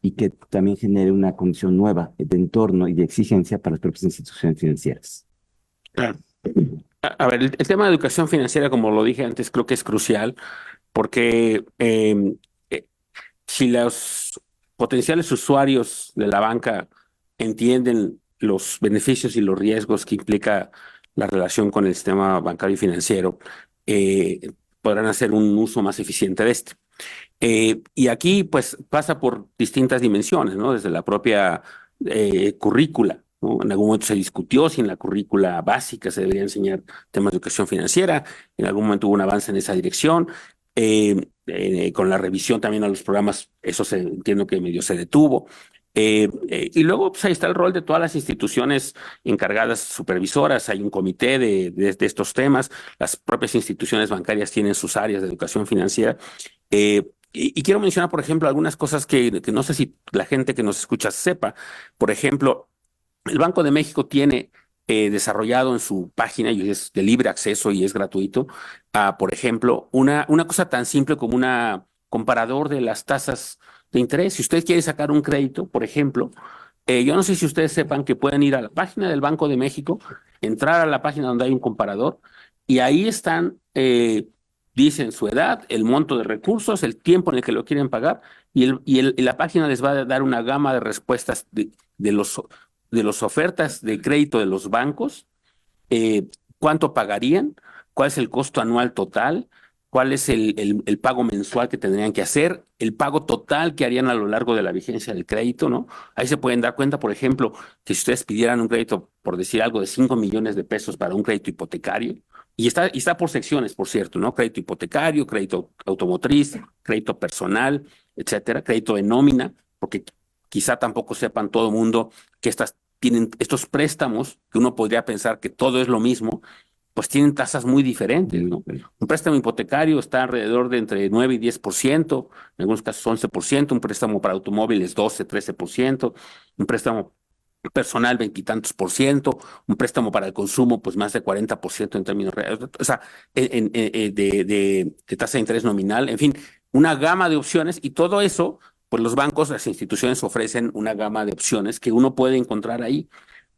Y que también genere una condición nueva de entorno y de exigencia para las propias instituciones financieras. Claro. A ver, el tema de educación financiera, como lo dije antes, creo que es crucial porque si los potenciales usuarios de la banca entienden los beneficios y los riesgos que implica la relación con el sistema bancario y financiero, podrán hacer un uso más eficiente de este. Y aquí, pues, pasa por distintas dimensiones, ¿no? Desde la propia currícula, ¿no? En algún momento se discutió si en la currícula básica se debería enseñar temas de educación financiera. En algún momento hubo un avance en esa dirección. Con la revisión también a los programas, eso entiendo que medio se detuvo. Y luego, pues, ahí está el rol de todas las instituciones encargadas, supervisoras. Hay un comité de estos temas. Las propias instituciones bancarias tienen sus áreas de educación financiera. Y quiero mencionar, por ejemplo, algunas cosas que no sé si la gente que nos escucha sepa. Por ejemplo, el Banco de México tiene desarrollado en su página, y es de libre acceso y es gratuito, por ejemplo, una cosa tan simple como un comparador de las tasas de interés. Si usted quiere sacar un crédito, por ejemplo, yo no sé si ustedes sepan que pueden ir a la página del Banco de México, entrar a la página donde hay un comparador, y ahí están, dicen su edad, el monto de recursos, el tiempo en el que lo quieren pagar, y la página les va a dar una gama de respuestas de las ofertas de crédito de los bancos, cuánto pagarían, cuál es el costo anual total, cuál es el pago mensual que tendrían que hacer, el pago total que harían a lo largo de la vigencia del crédito, ¿no? Ahí se pueden dar cuenta, por ejemplo, que si ustedes pidieran un crédito, por decir algo, de 5 millones de pesos para un crédito hipotecario, y está por secciones, por cierto, ¿no? Crédito hipotecario, crédito automotriz, crédito personal, etcétera, crédito de nómina, porque quizá tampoco sepan todo el mundo que tienen estos préstamos, que uno podría pensar que todo es lo mismo, pues tienen tasas muy diferentes, ¿no? Un préstamo hipotecario está alrededor de entre 9 y 10%, en algunos casos 11%, un préstamo para automóviles 12, 13%, un préstamo personal veintitantos por ciento, un préstamo para el consumo pues más de 40% en términos reales, o sea, de tasa de interés nominal, en fin, una gama de opciones y todo eso, pues los bancos, las instituciones ofrecen una gama de opciones que uno puede encontrar ahí.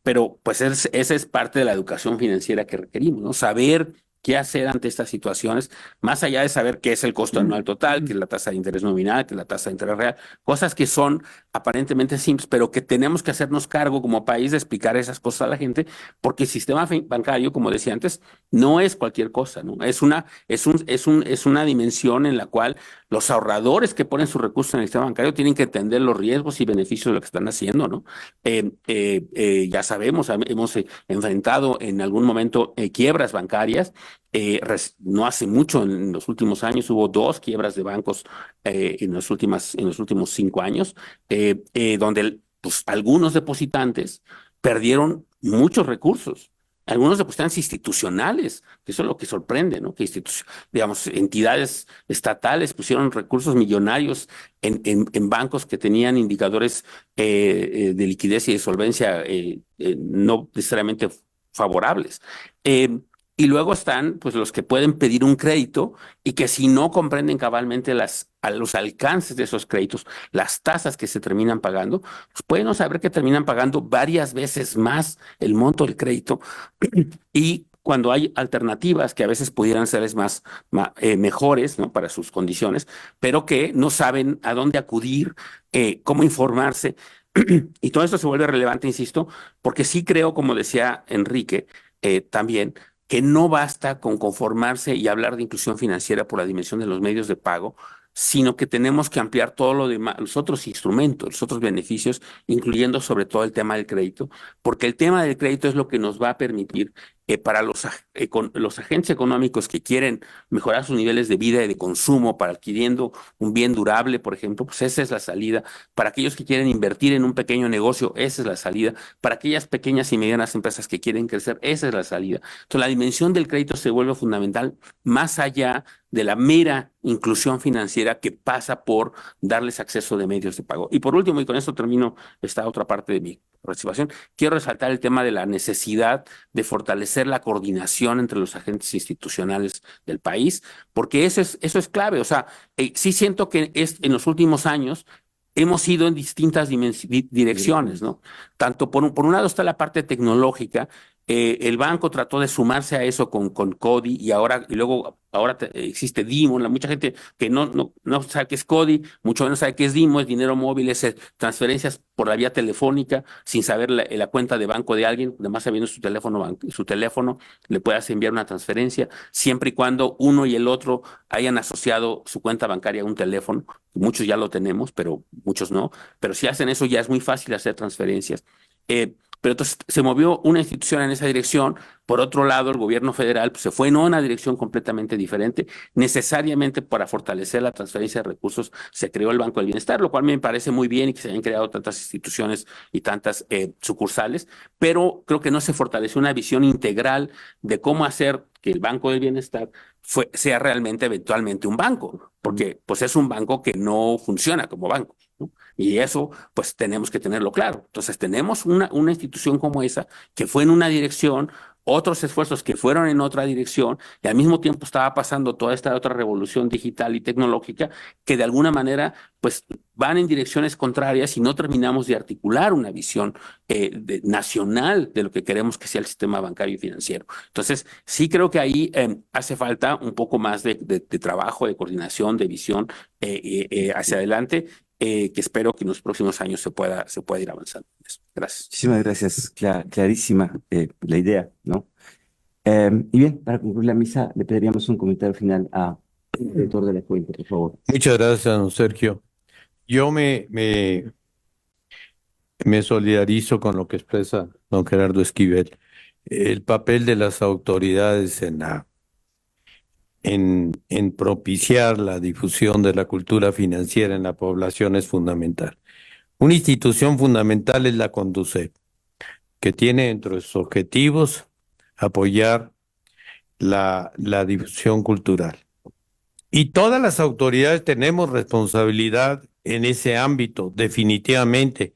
Pero pues esa es parte de la educación financiera que requerimos, ¿no? Saber qué hacer ante estas situaciones, más allá de saber qué es el costo anual total, qué es la tasa de interés nominal, qué es la tasa de interés real, cosas que son aparentemente simples, pero que tenemos que hacernos cargo como país de explicar esas cosas a la gente, porque el sistema bancario, como decía antes, no es cualquier cosa, ¿no? Es una dimensión en la cual los ahorradores que ponen sus recursos en el sistema bancario tienen que entender los riesgos y beneficios de lo que están haciendo, ¿no? Ya sabemos, hemos enfrentado en algún momento quiebras bancarias. No hace mucho, en los últimos años, hubo 2 quiebras de bancos en los últimos 5 años, donde pues, algunos depositantes perdieron muchos recursos. Algunos depositantes institucionales, que eso es lo que sorprende, ¿no? Que digamos, entidades estatales pusieron recursos millonarios en bancos que tenían indicadores de liquidez y de solvencia no necesariamente favorables. Y luego están pues los que pueden pedir un crédito y que si no comprenden cabalmente los alcances de esos créditos, las tasas que se terminan pagando, pues pueden no saber que terminan pagando varias veces más el monto del crédito y cuando hay alternativas que a veces pudieran ser mejores, ¿no? Para sus condiciones, pero que no saben a dónde acudir, cómo informarse. Y todo esto se vuelve relevante, insisto, porque sí creo, como decía Enrique, también, que no basta con conformarse y hablar de inclusión financiera por la dimensión de los medios de pago, sino que tenemos que ampliar todo lo demás, los otros instrumentos, los otros beneficios, incluyendo sobre todo el tema del crédito, porque el tema del crédito es lo que nos va a permitir para los agentes económicos que quieren mejorar sus niveles de vida y de consumo para adquiriendo un bien durable, por ejemplo, pues esa es la salida. Para aquellos que quieren invertir en un pequeño negocio, esa es la salida. Para aquellas pequeñas y medianas empresas que quieren crecer, esa es la salida. Entonces, la dimensión del crédito se vuelve fundamental más allá de la mera inclusión financiera que pasa por darles acceso de medios de pago. Y por último, y con esto termino esta otra parte de mi participación, quiero resaltar el tema de la necesidad de fortalecer la coordinación entre los agentes institucionales del país, porque eso es clave. O sea, sí siento que en los últimos años hemos ido en distintas direcciones, ¿no? Tanto por un lado está la parte tecnológica. El banco trató de sumarse a eso con CODI y luego existe DIMO. Mucha gente que no sabe qué es CODI, mucho menos sabe qué es DIMO, es dinero móvil, es transferencias por la vía telefónica, sin saber la cuenta de banco de alguien, además sabiendo su teléfono, le puedas enviar una transferencia, siempre y cuando uno y el otro hayan asociado su cuenta bancaria a un teléfono. Muchos ya lo tenemos, pero muchos no. Pero si hacen eso ya es muy fácil hacer transferencias. Pero entonces se movió una institución en esa dirección. Por otro lado, el gobierno federal pues, se fue en una dirección completamente diferente. Necesariamente para fortalecer la transferencia de recursos se creó el Banco del Bienestar, lo cual me parece muy bien y que se hayan creado tantas instituciones y tantas sucursales, pero creo que no se fortaleció una visión integral de cómo hacer que el Banco del Bienestar sea realmente eventualmente un banco, porque pues es un banco que no funciona como banco, ¿no? Y eso, pues tenemos que tenerlo claro. Entonces, tenemos una institución como esa que fue en una dirección, otros esfuerzos que fueron en otra dirección, y al mismo tiempo estaba pasando toda esta otra revolución digital y tecnológica que de alguna manera, pues van en direcciones contrarias y no terminamos de articular una visión nacional de lo que queremos que sea el sistema bancario y financiero. Entonces, sí creo que ahí hace falta un poco más de trabajo, de coordinación, de visión hacia adelante, que espero que en los próximos años se pueda ir avanzando. Gracias. Muchísimas gracias, clarísima la idea, ¿no? Y bien, para concluir la misa, le pediríamos un comentario final al director de la cuenta, por favor. Muchas gracias, don Sergio. Yo me solidarizo con lo que expresa don Gerardo Esquivel. el papel de las autoridades en propiciar la difusión de la cultura financiera en la población es fundamental. Una institución fundamental es la CONDUCEF, que tiene entre sus objetivos apoyar la difusión cultural. Y todas las autoridades tenemos responsabilidad en ese ámbito, definitivamente.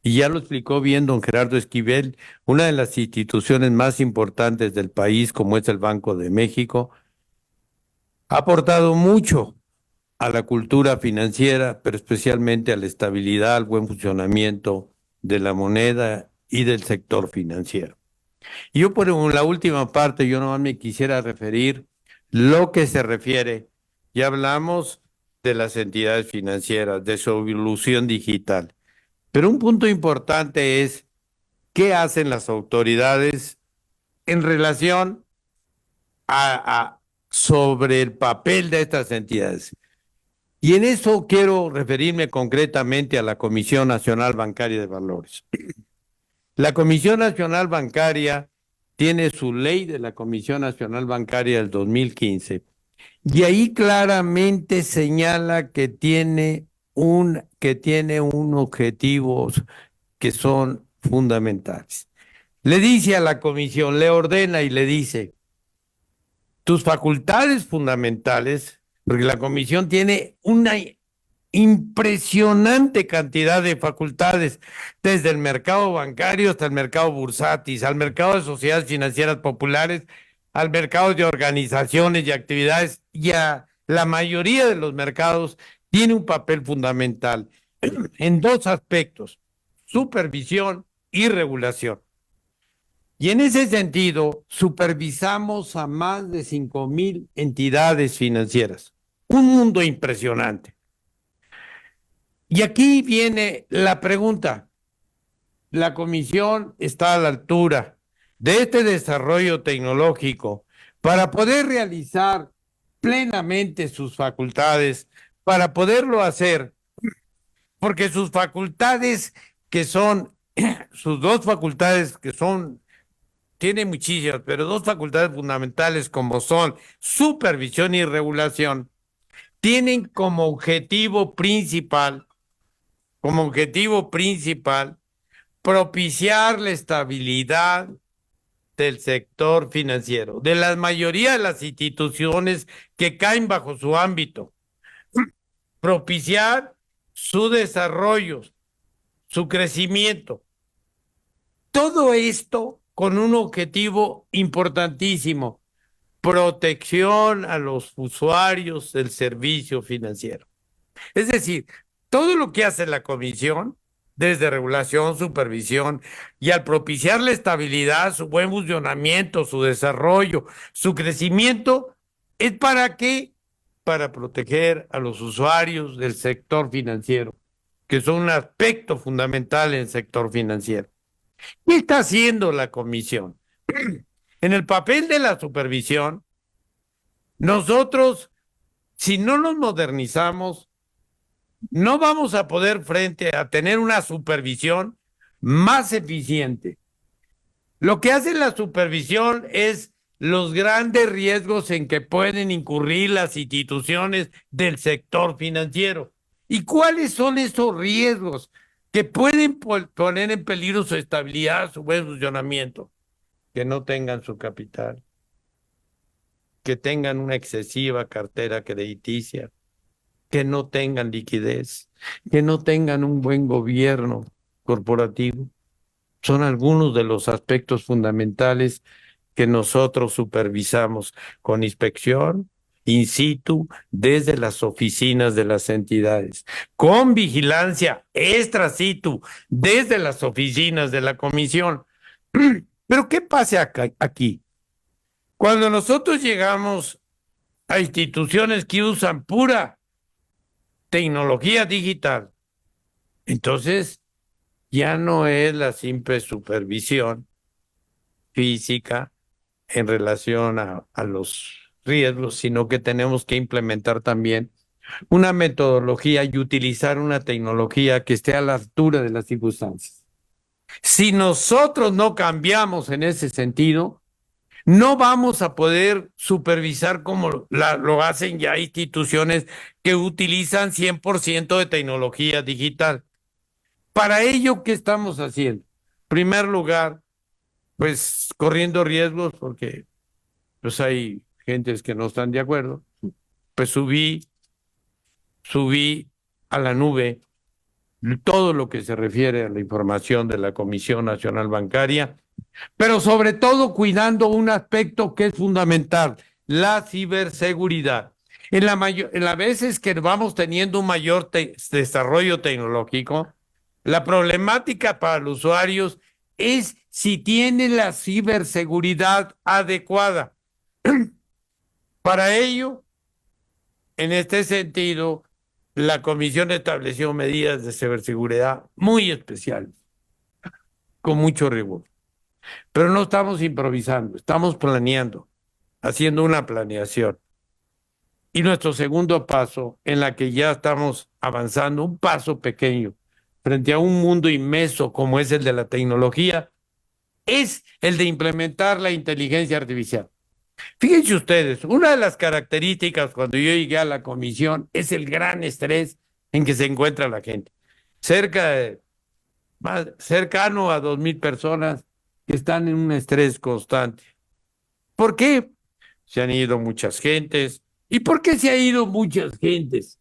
Y ya lo explicó bien don Gerardo Esquivel, una de las instituciones más importantes del país, como es el Banco de México, ha aportado mucho a la cultura financiera, pero especialmente a la estabilidad, al buen funcionamiento de la moneda y del sector financiero. Y yo por la última parte, yo nomás me quisiera referir lo que se refiere, ya hablamos de las entidades financieras, de su evolución digital, pero un punto importante es qué hacen las autoridades en relación sobre el papel de estas entidades. Y en eso quiero referirme concretamente a la Comisión Nacional Bancaria de Valores. La Comisión Nacional Bancaria tiene su ley de la Comisión Nacional Bancaria del 2015 y ahí claramente señala que tiene objetivos que son fundamentales. Le dice a la comisión, le ordena y le dice, tus facultades fundamentales, porque la comisión tiene una impresionante cantidad de facultades, desde el mercado bancario hasta el mercado bursátil, al mercado de sociedades financieras populares, al mercado de organizaciones y actividades, y a la mayoría de los mercados tiene un papel fundamental en dos aspectos, supervisión y regulación. Y en ese sentido, supervisamos a más de 5,000 entidades financieras. Un mundo impresionante. Y aquí viene la pregunta. ¿La comisión está a la altura de este desarrollo tecnológico para poder realizar plenamente sus facultades, para poderlo hacer? Porque sus facultades que son, sus dos facultades que son, tiene muchísimas, pero dos facultades fundamentales como son supervisión y regulación, tienen como objetivo principal, propiciar la estabilidad del sector financiero, de la mayoría de las instituciones que caen bajo su ámbito, propiciar su desarrollo, su crecimiento. Todo esto con un objetivo importantísimo, protección a los usuarios del servicio financiero. Es decir, todo lo que hace la comisión, desde regulación, supervisión, y al propiciar la estabilidad, su buen funcionamiento, su desarrollo, su crecimiento, ¿es para qué? Para proteger a los usuarios del sector financiero, que son un aspecto fundamental en el sector financiero. ¿Qué está haciendo la comisión? En el papel de la supervisión, nosotros, si no nos modernizamos, no vamos a poder frente a tener una supervisión más eficiente. Lo que hace la supervisión es los grandes riesgos en que pueden incurrir las instituciones del sector financiero. ¿Y cuáles son esos riesgos que pueden poner en peligro su estabilidad, su buen funcionamiento? Que no tengan su capital, que tengan una excesiva cartera crediticia, que no tengan liquidez, que no tengan un buen gobierno corporativo. Son algunos de los aspectos fundamentales que nosotros supervisamos con inspección in situ desde las oficinas de las entidades, con vigilancia extra situ desde las oficinas de la comisión. Pero ¿qué pasa aquí? Cuando nosotros llegamos a instituciones que usan pura tecnología digital, entonces ya no es la simple supervisión física en relación a los riesgos, sino que tenemos que implementar también una metodología y utilizar una tecnología que esté a la altura de las circunstancias. Si nosotros no cambiamos en ese sentido, no vamos a poder supervisar como lo hacen ya instituciones que utilizan 100% de tecnología digital. Para ello, ¿qué estamos haciendo? En primer lugar, pues corriendo riesgos porque pues hay gentes que no están de acuerdo, pues subí a la nube todo lo que se refiere a la información de la Comisión Nacional Bancaria, pero sobre todo cuidando un aspecto que es fundamental, la ciberseguridad. En las veces que vamos teniendo un mayor desarrollo tecnológico, la problemática para los usuarios es si tiene la ciberseguridad adecuada. Para ello, en este sentido, la Comisión estableció medidas de ciberseguridad muy especiales, con mucho rigor. Pero no estamos improvisando, estamos planeando, haciendo una planeación. Y nuestro segundo paso, en la que ya estamos avanzando, un paso pequeño, frente a un mundo inmenso como es el de la tecnología, es el de implementar la inteligencia artificial. Fíjense ustedes, una de las características cuando yo llegué a la comisión es el gran estrés en que se encuentra la gente. Cercano a 2,000 personas que están en un estrés constante. ¿Por qué? Se han ido muchas gentes. ¿Y por qué se ha ido muchas gentes?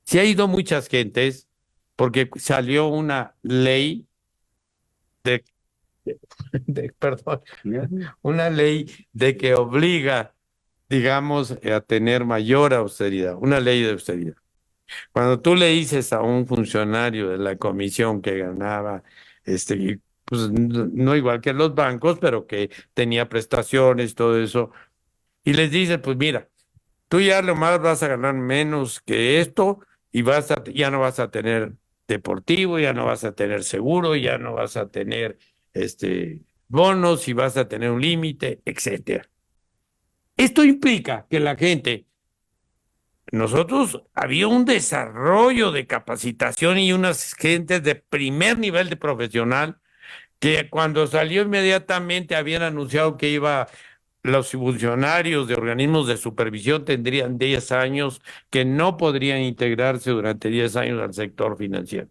Se ha ido muchas gentes porque salió una ley perdón, una ley de que obliga, digamos, a tener mayor austeridad, una ley de austeridad. Cuando tú le dices a un funcionario de la comisión que ganaba, pues no igual que los bancos, pero que tenía prestaciones, todo eso, y les dices, pues mira, tú ya lo más vas a ganar menos que esto y ya no vas a tener deportivo, ya no vas a tener seguro, ya no vas a tener bonos y vas a tener un límite, etcétera. Esto implica que la gente, nosotros había un desarrollo de capacitación y unas gentes de primer nivel de profesional que cuando salió inmediatamente habían anunciado que los funcionarios de organismos de supervisión tendrían 10 años que no podrían integrarse durante 10 años al sector financiero.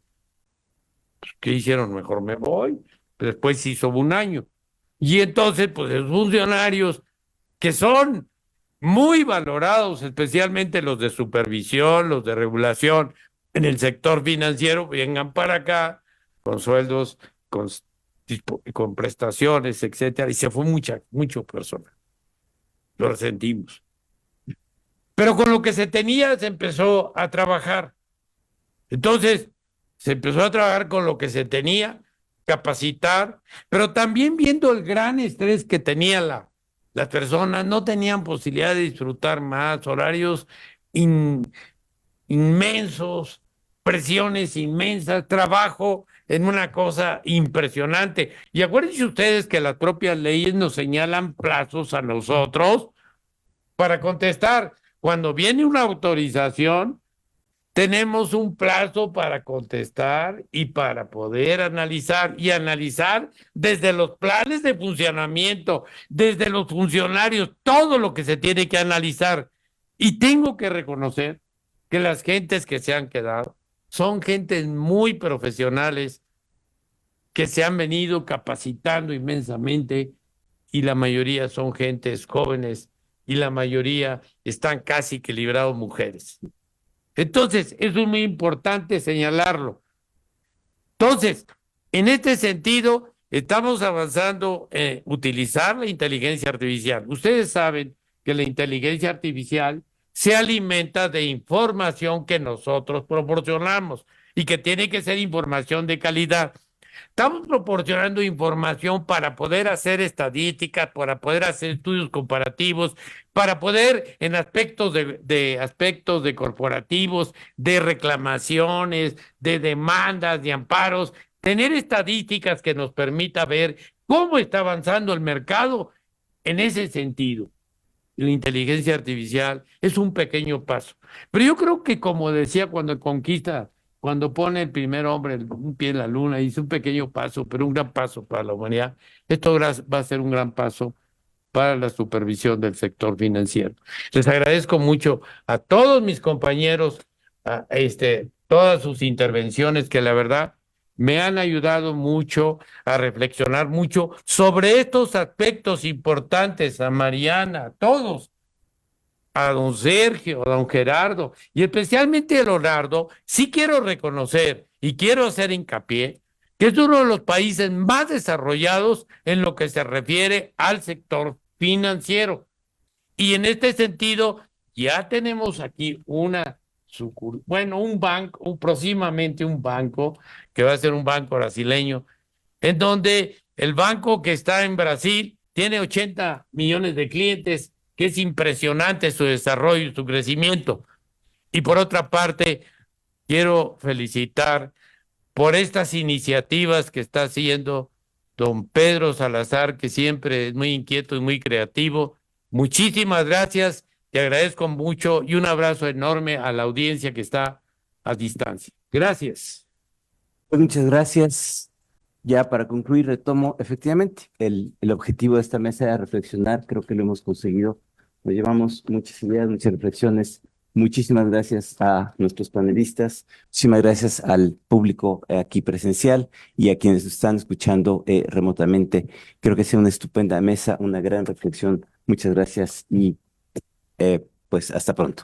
¿Qué hicieron? Mejor me voy. Después se hizo un año. Y entonces, pues esos funcionarios que son muy valorados, especialmente los de supervisión, los de regulación en el sector financiero, vengan para acá con sueldos, con prestaciones, etcétera, y se fue mucho personal. Lo resentimos. Pero con lo que se tenía se empezó a trabajar. Entonces, se empezó a trabajar con lo que se tenía, capacitar, pero también viendo el gran estrés que tenían las personas, no tenían posibilidad de disfrutar más, horarios inmensos, presiones inmensas, trabajo en una cosa impresionante. Y acuérdense ustedes que las propias leyes nos señalan plazos a nosotros para contestar. Cuando viene una autorización, tenemos un plazo para contestar y para poder analizar desde los planes de funcionamiento, desde los funcionarios, todo lo que se tiene que analizar. Y tengo que reconocer que las gentes que se han quedado son gentes muy profesionales que se han venido capacitando inmensamente y la mayoría son gentes jóvenes y la mayoría están casi equilibrados mujeres. Entonces, eso es muy importante señalarlo. Entonces, en este sentido, estamos avanzando en utilizar la inteligencia artificial. Ustedes saben que la inteligencia artificial se alimenta de información que nosotros proporcionamos y que tiene que ser información de calidad. Estamos proporcionando información para poder hacer estadísticas, para poder hacer estudios comparativos, para poder en aspectos de corporativos, de reclamaciones, de demandas, de amparos, tener estadísticas que nos permita ver cómo está avanzando el mercado en ese sentido. La inteligencia artificial es un pequeño paso. Pero yo creo que, como decía cuando cuando pone el primer hombre un pie en la luna, hizo un pequeño paso, pero un gran paso para la humanidad. Esto va a ser un gran paso para la supervisión del sector financiero. Les agradezco mucho a todos mis compañeros, todas sus intervenciones que la verdad me han ayudado mucho a reflexionar mucho sobre estos aspectos importantes, a Mariana, a todos, a don Sergio, a don Gerardo y especialmente a Leonardo. Sí quiero reconocer y quiero hacer hincapié que es uno de los países más desarrollados en lo que se refiere al sector financiero. Y en este sentido, ya tenemos aquí un banco, próximamente un banco, que va a ser un banco brasileño, en donde el banco que está en Brasil tiene 80 millones de clientes, que es impresionante su desarrollo y su crecimiento. Y por otra parte, quiero felicitar por estas iniciativas que está haciendo don Pedro Salazar, que siempre es muy inquieto y muy creativo. Muchísimas gracias, te agradezco mucho y un abrazo enorme a la audiencia que está a distancia. Gracias. Pues muchas gracias. Ya para concluir, retomo efectivamente el objetivo de esta mesa de reflexionar. Creo que lo hemos conseguido. Nos llevamos muchas ideas, muchas reflexiones. Muchísimas gracias a nuestros panelistas. Muchísimas gracias al público aquí presencial y a quienes están escuchando remotamente. Creo que ha sido una estupenda mesa, una gran reflexión. Muchas gracias y pues hasta pronto.